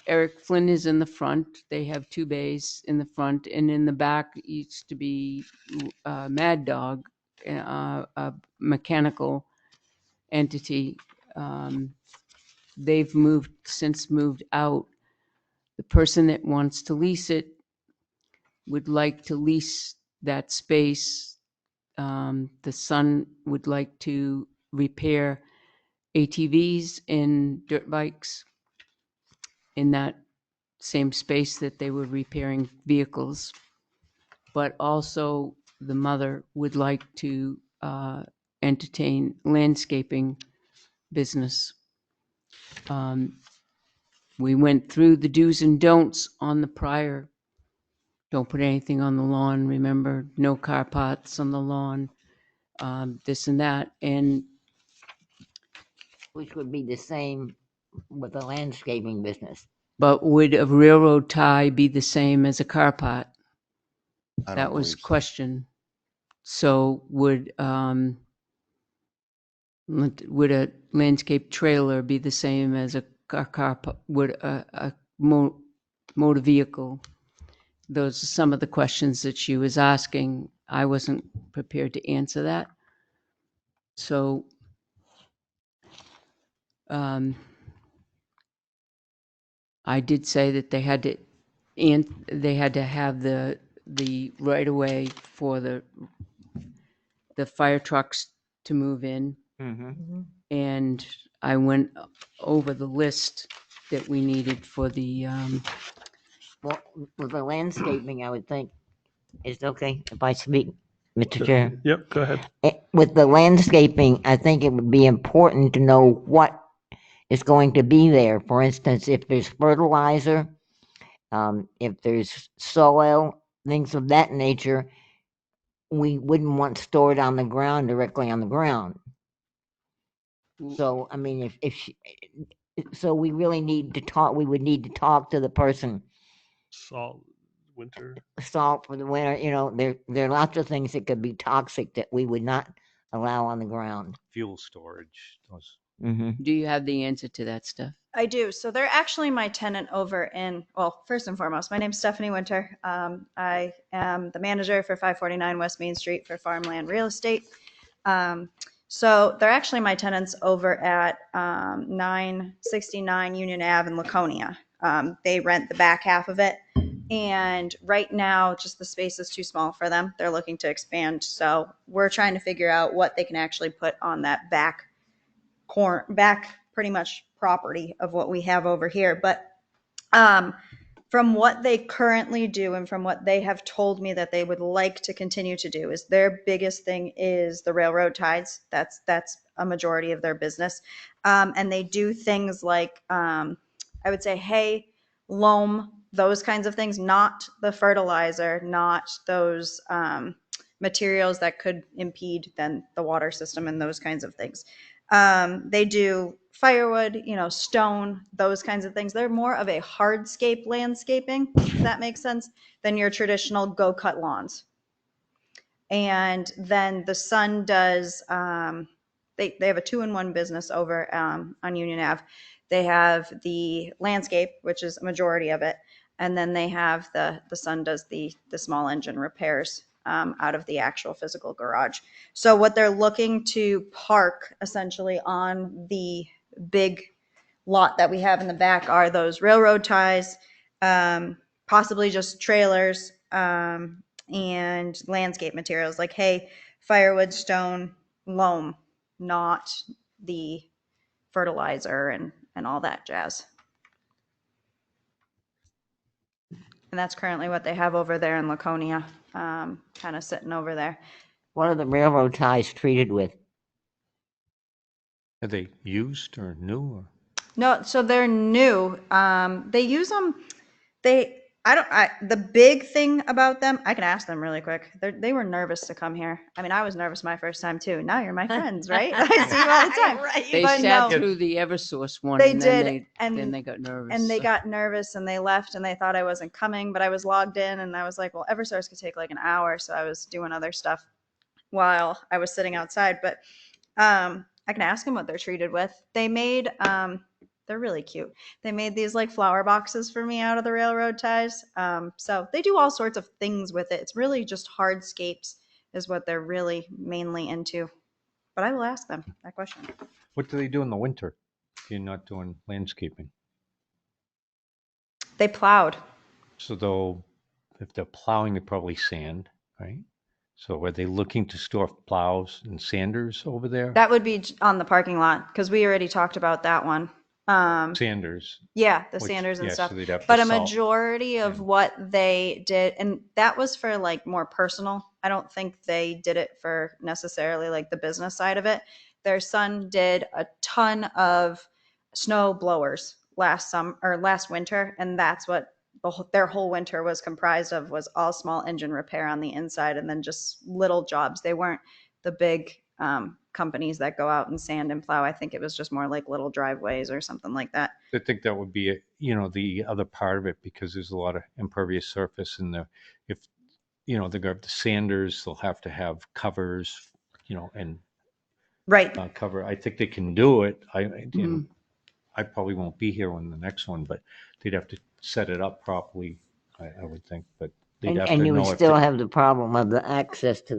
Eric Flynn is in the front. They have 2 bays in the front, and in the back used to be Mad Dog, a mechanical entity. They've since moved out. The person that wants to lease it would like to lease that space. The son would like to repair ATVs and dirt bikes in that same space that they were repairing vehicles. But also the mother would like to entertain landscaping business. We went through the do's and don'ts on the prior. Don't put anything on the lawn, remember, no car pots on the lawn, this and that. And Which would be the same with the landscaping business. but would a railroad tie be the same as a car pot? I don't That was believe so. question. So would a landscape trailer be the same as a car pot? Would a motor vehicle? Those are some of the questions that she was asking. I wasn't prepared to answer that. So I did say that they had to have the right of way for the fire trucks to move in. Mm-hmm. And I went over the list that we needed for the Well, with the landscaping, I would think it's okay if I speak, Mr. Chair. Yep, go ahead. With the landscaping, I think it would be important to know what is going to be there. For instance, if there's fertilizer, if there's soil, things of that nature, we wouldn't want stored on the ground, directly on the ground. So, I mean, so we really need to talk, we would need to talk to the person. Salt, winter. salt for the winter. You know, there are lots of things that could be toxic that we would not allow on the ground. Fuel storage, those. Hmm. Do you have the answer to that stuff? I do. So they're actually my tenant over in, well, first and foremost, my name's Stephanie Winter. I am the manager for 549 West Main Street for Farmland Real Estate. So they're actually my tenants over at 969 Union Ave in Laconia. They rent the back half of it. And right now, just the space is too small for them. They're looking to expand. So we're trying to figure out what they can actually put on that back pretty much property of what we have over here. But from what they currently do and from what they have told me that they would like to continue to do is their biggest thing is the railroad ties. That's a majority of their business. And they do things like, I would say, hay, loam, those kinds of things, not the fertilizer, not those materials that could impede then the water system and those kinds of things. They do firewood, stone, those kinds of things. They're more of a hardscape landscaping, if that makes sense, than your traditional go cut lawns. And then the son does, they have a 2-in-1 business over on Union Ave. They have the landscape, which is a majority of it. And then they have the son does the small engine repairs out of the actual physical garage. So what they're looking to park essentially on the big lot that we have in the back are those railroad ties, possibly just trailers, and landscape materials like hay, firewood, stone, loam, not the fertilizer and all that jazz. And that's currently what they have over there in Laconia, kind of sitting over there. What are the railroad ties treated with? Are they used or new? Or? No, so they're new. They use them. The big thing about them, I can ask them really quick. They were nervous to come here. I mean, I was nervous my first time too. Now you're my friends, right? I see you all the time. Right. They But sat no. through the Eversource one. They and did, then they got nervous. And they got nervous and they left and they thought I wasn't coming, but I was logged in and I was like, well, Eversource could take like an hour. So I was doing other stuff while I was sitting outside. But I can ask them what they're treated with. They made, they're really cute. They made these like flower boxes for me out of the railroad ties. So they do all sorts of things with it. It's really just hardscapes is what they're really mainly into. But I will ask them that question. What do they do in the winter if you're not doing landscaping? They plowed. So if they're plowing, they probably sand, right? So are they looking to store plows and sanders over there? That would be on the parking lot because we already talked about that one. Sanders. Yeah, the which- sanders and yeah, stuff. so they'd have to But a salt. majority of Yeah. what they did, and that was for like more personal. I don't think they did it for necessarily like the business side of it. Their son did a ton of snow blowers last winter, and that's what their whole winter was comprised of, was all small engine repair on the inside and then just little jobs. They weren't the big companies that go out and sand and plow. I think it was just more like little driveways or something like that. I think that would be, the other part of it, because there's a lot of impervious surface in there. If, they got the sanders, they'll have to have covers, and Right. cover. I think they can do it. Mhm. I probably won't be here on the next one, but they'd have to set it up properly, I would think, but they'd have And to you know would if still they- have the problem of the access for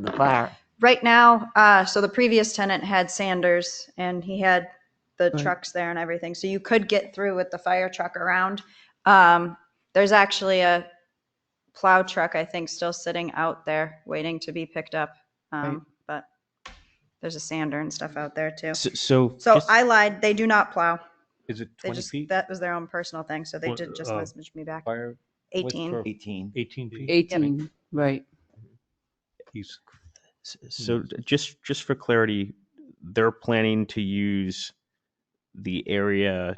the fire. Right now, so the previous tenant had Sanders and he had the trucks there and everything. So you could get through with the fire truck around. There's actually a plow truck, I think, still sitting out there waiting to be picked up. But there's a sander and stuff out there too. So I lied. They do not plow. Is it They 20 feet? that was their own personal thing. So they What, did just message me back. Fire width 18. for 18. 18 feet? 18, right. He's So just for clarity, they're planning to use the area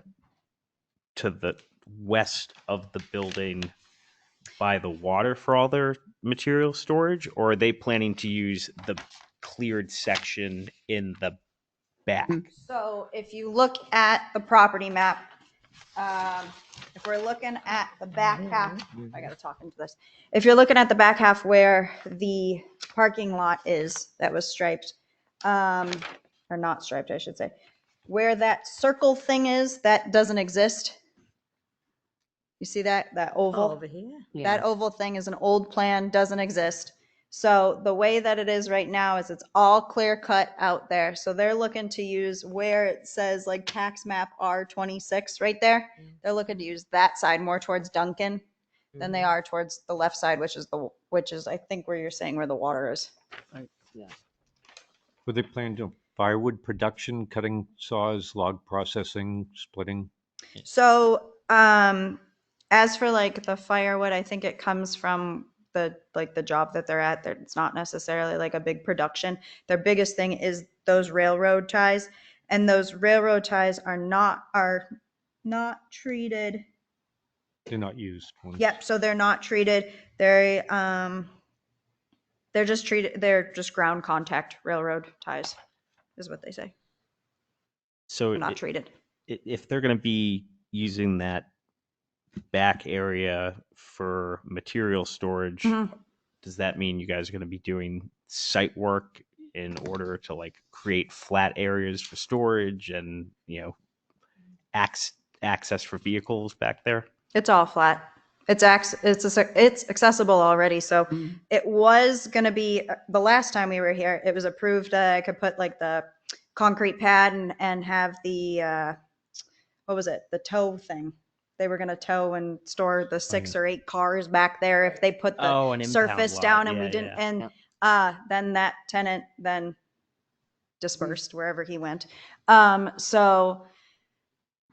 to the west of the building by the water for all their material storage, or are they planning to use the cleared section in the back? So if you look at the property map, If we're looking at the back half, I gotta talk into this. If you're looking at the back half where the parking lot is that was striped, or not striped, I should say, where that circle thing is that doesn't exist. You see that oval? Over here? Yeah. That oval thing is an old plan, doesn't exist. So the way that it is right now is it's all clear cut out there. So they're looking to use where it says like tax map R26 right there. They're looking to use that side more towards Duncan than they are towards the left side, which is I think where you're saying where the water is. Would they plan to firewood production, cutting saws, log processing, splitting? So, as for like the firewood, I think it comes from the job that they're at. It's not necessarily like a big production. Their biggest thing is those railroad ties, and those railroad ties are not treated. They're not used. ones. Yep. So they're not treated. They're just treated. They're just ground contact railroad ties, is what they say. So They're not treated. if they're going to be using that back area for material storage, does that mean you guys are going to be doing site work in order to like create flat areas for storage and, access for vehicles back there? It's all flat. It's accessible already. So it was going to be the last time we were here. It was approved. I could put like the concrete pad and have the what was it? The tow thing. They were going to tow and store the 6 or 8 cars back there if they put the an impound surface lot. down, and Yeah, we didn't. yeah. And then that tenant then dispersed wherever he went. So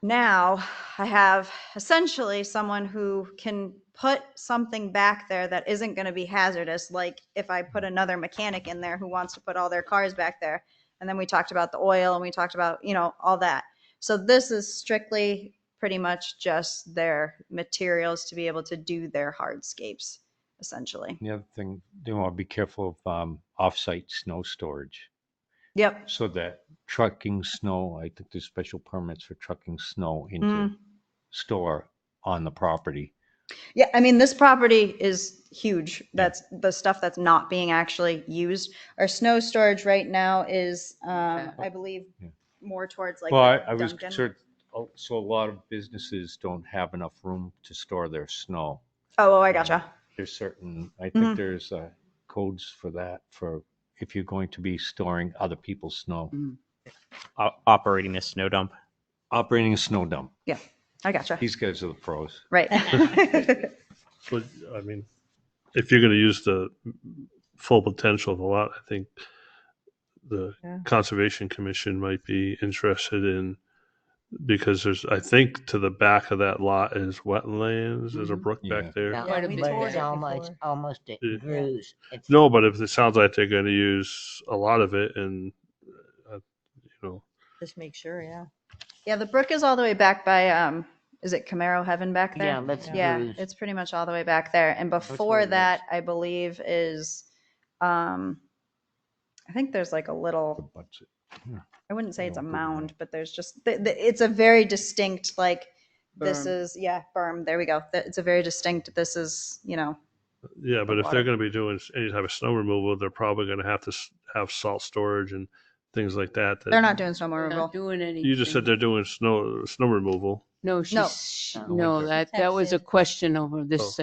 now I have essentially someone who can put something back there that isn't going to be hazardous. Like if I put another mechanic in there who wants to put all their cars back there. And then we talked about the oil and we talked about, all that. So this is strictly pretty much just their materials to be able to do their hardscapes, essentially. The other thing, they want to be careful of off-site snow storage. Yep. So that trucking snow, I think there's special permits for trucking snow into store on the property. Yeah, I mean, this property is huge. That's the stuff that's not being actually used. Our snow storage right now is, I believe, more towards like Well, I the was Duncan. concerned, so a lot of businesses don't have enough room to store their snow. Oh, I gotcha. There's certain, I think there's codes for that, for if you're going to be storing other people's snow. Operating a snow dump. Operating a snow dump. Yeah, I gotcha. These guys are the pros. Right. But I mean, if you're going to use the full potential of the lot, I think the Conservation Commission might be interested in, because I think to the back of that lot is wetlands. There's a brook back there. No, Quite a but bit it's there. almost at Yeah. Drew's. It's, No, but if it sounds like they're going to use a lot of it, and Just make sure, yeah. Yeah, the brook is all the way back by, is it Camaro Heaven back there? yeah, that's Yeah, Drew's. it's pretty much all the way back there. And before where it that, is. I believe is, I think there's like a little, I wouldn't say it's a mound, but there's just, it's a very distinct, like, this Berm. is, berm. There we go. It's a very distinct, this is, yeah. But if they're going to be doing any type of snow removal, they're probably going to have to have salt storage and things like that. they're not doing snow They're removal. not doing anything. You just said they're doing snow removal. No, No. no, that was a question over this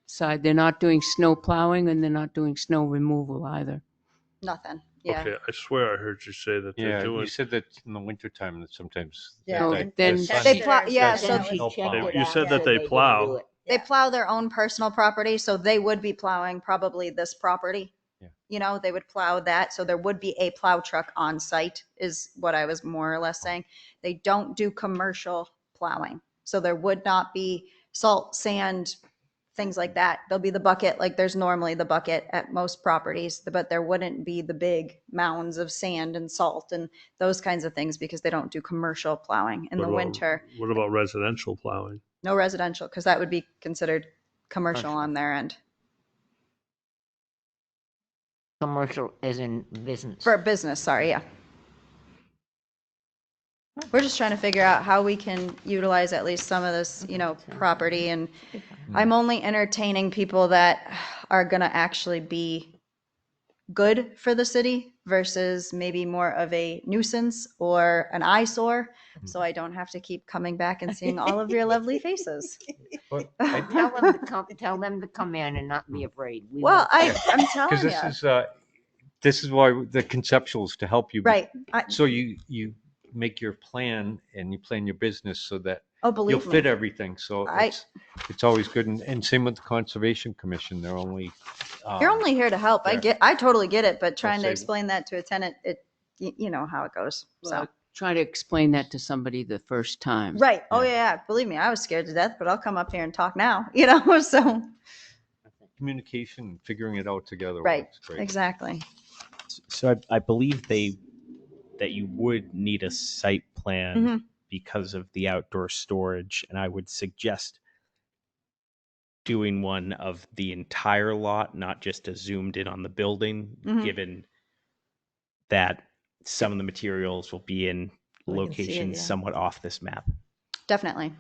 side. They're not doing snow plowing and they're not doing snow removal either. Nothing. Yeah. Okay, I swear I heard you say that they're Yeah, doing. you said that in the wintertime that sometimes. Yeah. that- Then that They sun- plow, yeah, that so sun He snow checked plowing. it You out said and that they didn't plow. do it. they plow their own personal property, so they would be plowing probably this property. Yeah. They would plow that, so there would be a plow truck on site, is what I was more or less saying. They don't do commercial plowing, so there would not be salt, sand, things like that. There'll be the bucket, like there's normally the bucket at most properties, but there wouldn't be the big mounds of sand and salt and those kinds of things because they don't do commercial plowing in the winter. What about residential plowing? No residential, because that would be considered commercial on their end. Commercial as in business. For business, sorry, yeah. We're just trying to figure out how we can utilize at least some of this, property. And I'm only entertaining people that are going to actually be good for the city versus maybe more of a nuisance or an eyesore. So I don't have to keep coming back and seeing all of your lovely faces. But Tell them to come in and not be afraid. We Well, will- I'm telling because you. this is why the conceptual is to help you. Right. So you make your plan and you plan your business so that Oh, you'll believe fit me. everything. So it's always good. And same with the Conservation Commission. They're only You're only here to help. yeah. I totally get it, but trying to say- explain that to a tenant, you know how it goes. So. Well, try to explain that to somebody the first time. Right. Oh yeah. Believe me, I was scared to death, but I'll come up here and talk now, so. communication, figuring it out together. Right. Works great. Exactly. So I believe that you would need a site plan Mhm. because of the outdoor storage, and I would suggest doing one of the entire lot, not just a zoomed in on the building, Mhm. given that some of the materials will be in We can see it, locations yeah. somewhat off this map. Definitely.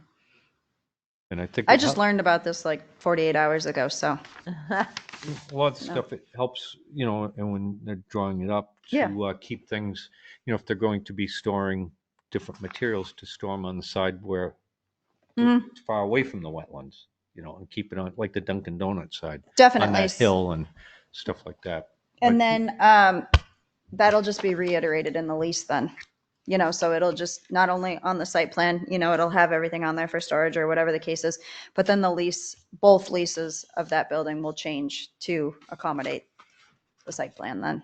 And I think I it just hel- learned about this like 48 hours ago, so. a lot of No. stuff. It helps, and when they're drawing it up to Yeah. keep things, if they're going to be storing different materials, to store them on the side where Mhm. it's far away from the wetlands, and keep it on like the Dunkin' Donuts side on Definitely. that hill and stuff like that. And But- then that'll just be reiterated in the lease then. So it'll just not only on the site plan, it'll have everything on there for storage or whatever the case is, but then both leases of that building will change to accommodate the site plan then.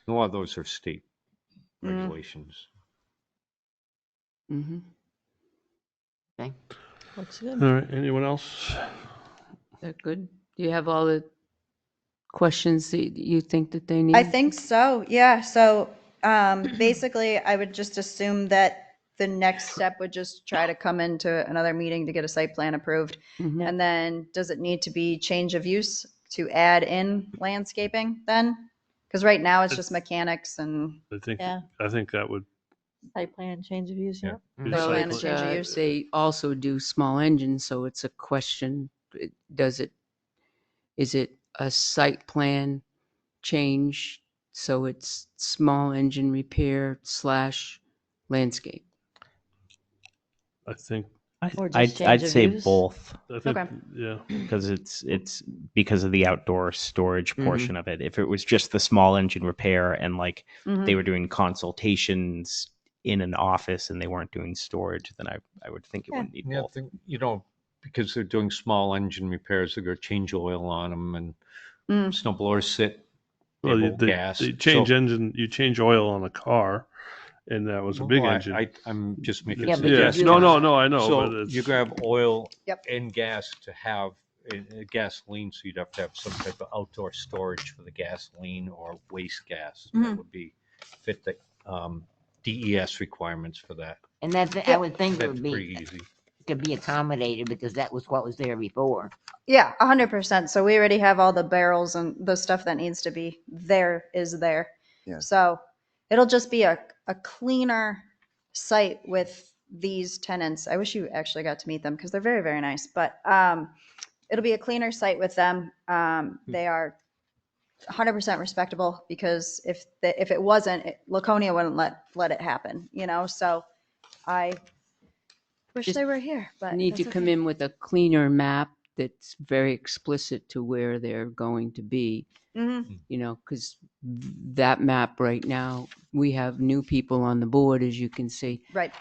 a lot of those are state Mm. regulations. Mm-hmm. Okay. Looks good. All right. Anyone else? That good? Do you have all the questions that you think that they need? I think so. Yeah. So basically, I would just assume that the next step would just try to come into another meeting to get a site plan approved. Mhm. And then does it need to be change of use to add in landscaping then? Because right now it's just mechanics and I think Yeah. that would Site plan, change of use, yeah. be Well, plan site to it's, change of use. they also do small engines, so it's a question, is it a site plan change? So it's small engine repair / landscape. I think. Or just I'd change of say use? both, I think. Okay. Yeah. because it's because of the outdoor storage Mhm. portion of it. If it was just the small engine repair and like Mhm. they were doing consultations in an office and they weren't doing storage, then I would think it Yeah. wouldn't need Yeah, I both. think, because they're doing small engine repairs, they're going to change oil on them, and Mm. snow blowers sit. They Well, roll gas. they change So- engine. You change oil on a car, and that was a big Well, engine. I'm just making. Yeah, but you Yes. do- No. I know. So but it's, you grab oil Yep. and gas to have gasoline, so you'd have to have some type of outdoor storage for the gasoline or waste gas. Mhm. That would fit the DES requirements for that. And I would think it That's would be, pretty easy. could be accommodated because that was what was there before. Yeah, 100%. So we already have all the barrels and the stuff that needs to be there is there. Yeah. So it'll just be a cleaner site with these tenants. I wish you actually got to meet them because they're very, very nice. But it'll be a cleaner site with them. They are 100% respectable because if it wasn't, Laconia wouldn't let it happen. So I wish Just they were here. But Need to that's come okay. in with a cleaner map that's very explicit to where they're going to be, Mhm. because that map right now, we have new people on the board, as you can see. Right.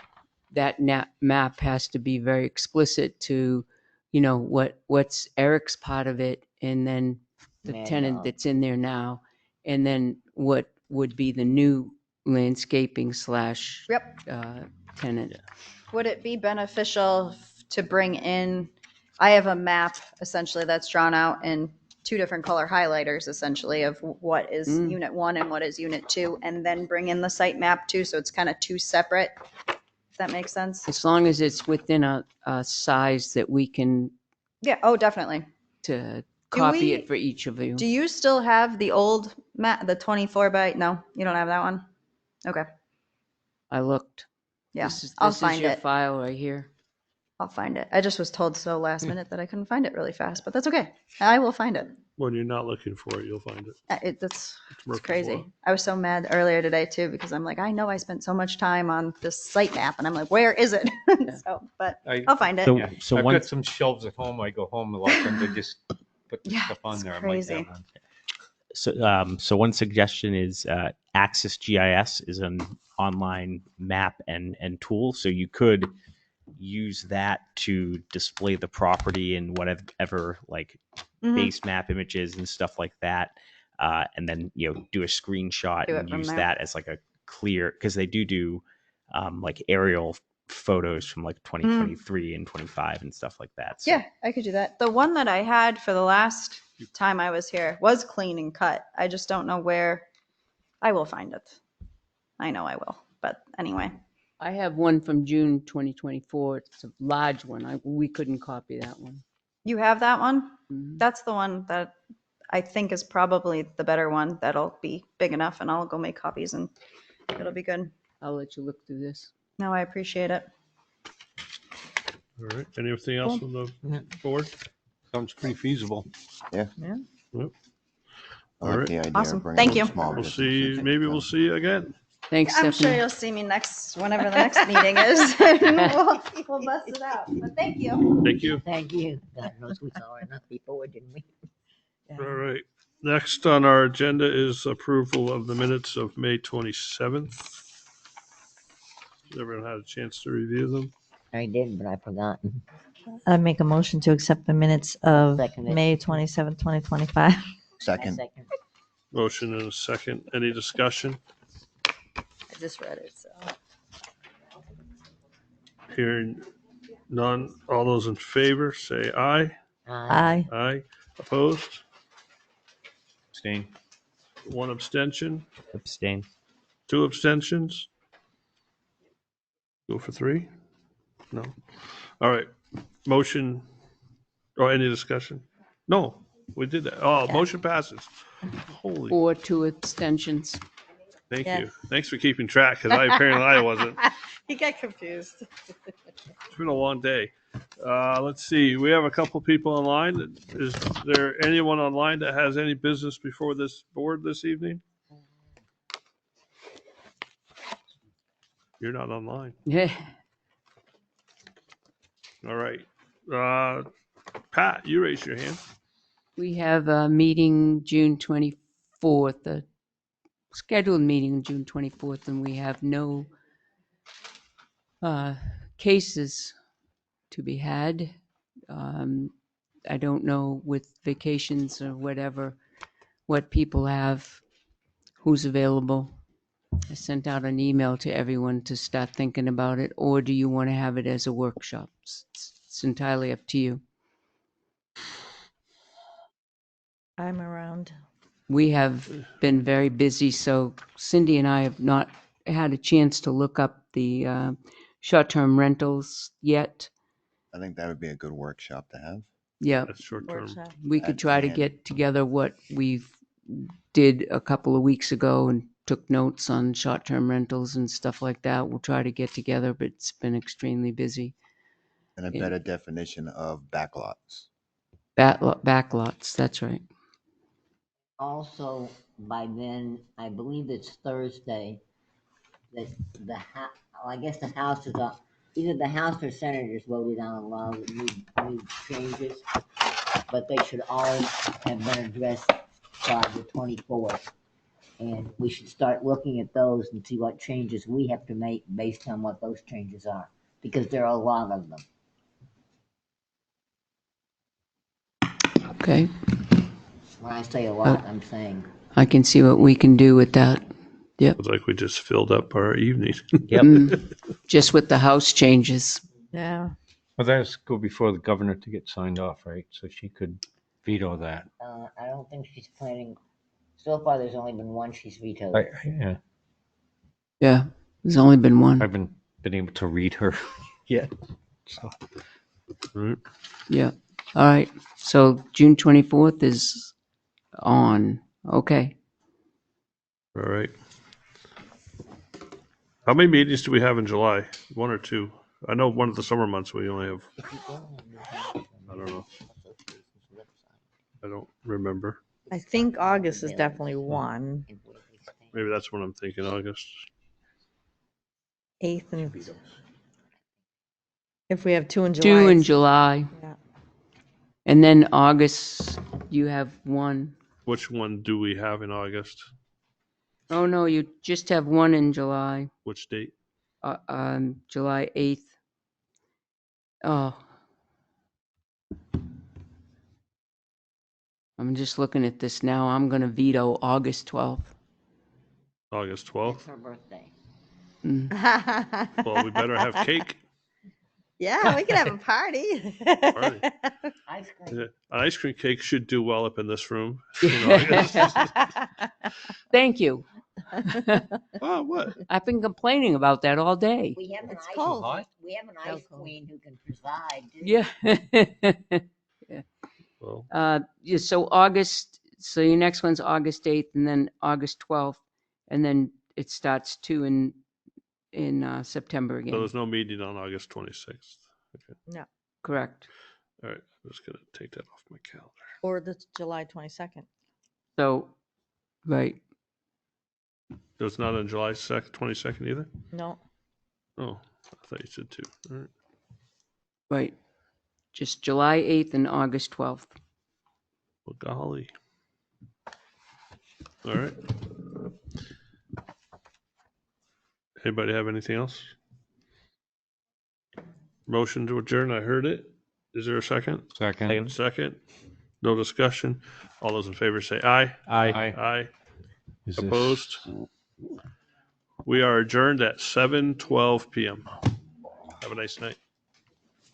That map has to be very explicit to, what's Eric's part of it, and then the Mad tenant Dog. that's in there now, and then what would be the new landscaping / Yep. tenant. Would it be beneficial to bring in, I have a map essentially that's drawn out in 2 different color highlighters essentially of what is Mm. unit 1 and what is unit 2, and then bring in the site map too. So it's kind of 2 separate, if that makes sense. As long as it's within a size that we can Yeah. Oh, definitely. to Do copy we- it for each of you. Do you still have the old map, the 24 by, no, you don't have that one? Okay. I looked. Yeah, This I'll is find your it. file right here. I'll find it. I just was told so last minute that I couldn't find it really fast, but that's okay. I will find it. When you're not looking for it, you'll find it. That's It's it's Murphy's crazy. Law. I was so mad earlier today too because I'm like, I know I spent so much time on this site map, and I'm like, where is it? So, but I'll find it. So, Yeah, so I've one, got some shelves at home. I go home a lot and they just put the Yeah, stuff on it's there. I crazy. might have one. so one suggestion is Access GIS is an online map and tool. So you could use that to display the property and whatever like Mhm. base map images and stuff like that, and then do a screenshot Do it and from use there. that as like a clear, because they do like aerial photos from like 2023 and 25 and stuff like that. So Yeah, I could do that. The one that I had for the last time I was here was clean and cut. I just don't know where. I will find it. I know I will. But anyway, I have one from June 2024. It's a large one. We couldn't copy that one. you have that one? Mhm. That's the one that I think is probably the better one. That'll be big enough, and I'll go make copies, and it'll be good. I'll let you look through this. No, I appreciate it. All right. Anything else from the board? Sounds pretty feasible. Yep. I All like right. the idea Awesome. of bringing Thank in you. small We'll businesses see. into Maybe town. we'll see you again. Thanks, I'm sure Stephanie. you'll see me whenever the next meeting is. we'll bust it out. But thank you. Thank you. Thank you. God knows we saw enough before, didn't we? All right. Next on our agenda is approval of the minutes of May 27th. Has everyone had a chance to review them? I did, but I forgot. I make a motion to accept the minutes of Second it. May 27, 2025. I Second, second. Motion and a second. Any discussion? I just read it, so. Hearing none. All those in favor say aye. Aye. Aye. Aye. Opposed? Abstain. One abstention. abstain. Two abstentions. Go for three? No. All right. Motion. Or any discussion? No, we did that. Oh, motion passes. Holy, Or 2 abstentions. thank Yeah. you. Thanks for keeping track because I wasn't. He got confused. It's been a long day. Let's see. We have a couple people online. Is there anyone online that has any business before this board this evening? You're not online. Yeah. All right. Pat, you raise your hand. We have a meeting June 24th, a scheduled meeting June 24th, and we have no cases to be had. I don't know with vacations or whatever, what people have, who's available. I sent out an email to everyone to start thinking about it, or do you want to have it as a workshop? It's entirely up to you. I'm around. We have been very busy, so Cindy and I have not had a chance to look up the short-term rentals yet. I think that would be a good workshop to have. Yeah, That's short term. Workshop. we could try to And- get together what we've did a couple of weeks ago and took notes on short-term rentals and stuff like that. We'll try to get together, but it's been extremely busy. And a Yeah. better definition of backlots. Backlots, that's right. Also, by then, I believe it's Thursday, that I guess the House is up. Either the House or Senators voted on a lot of new changes, but they should all have been addressed by the 24th. And we should start looking at those and see what changes we have to make based on what those changes are, because there are a lot of them. Okay, When I say a lot, I'm saying I can see what we can do with that. It's like we just filled up our evening. Yep. Just with the house changes. Yeah. Well, that's go before the governor to get signed off, right? So she could veto that. I don't think she's planning. So far, there's only been one she's vetoed. Yeah, Yeah, there's only been one. I haven't been able to read her yet. So Right. Yeah. All right. So June 24th is on. Okay. All right. How many meetings do we have in July? 1 or 2? I know one of the summer months we only have. I don't know. I don't remember. I think August is definitely one. Maybe that's what I'm thinking. August. 8th and if we have 2 in July. 2 in it's- July. Yeah. And then August, you have 1. Which one do we have in August? Oh, no, you just have 1 in July, Which date? July 8th. Oh. I'm just looking at this now. I'm going to veto August 12th. August It's 12th. her birthday. Mm. Well, we better have cake. Yeah, we can have a party. Party. Ice cream. Yeah. An ice cream cake should do well up in this room. in August. Thank you. Oh, what? I've been complaining about that all day. We have an It's ice, cold. we have an ice cold. queen who can preside. too. Yeah. Well, Yeah, so August, so your next one's August 8th and then August 12th. And then it starts 2 in September so again. there's no meeting on August 26th. Okay. Correct. All right. I'm just going to take that off my calendar. Or the July 22nd. So, right. So it's not on July 22nd either? No. Oh, I thought you said 2. All right. Right. Just July 8th and August 12th. Well, golly. All right. Anybody have anything else? Motion to adjourn. I heard it. Is there a second? Second. Second. No discussion. All those in favor say aye. Aye. Aye. Is this- Opposed? We are adjourned at 7:12 p.m. Have a nice night.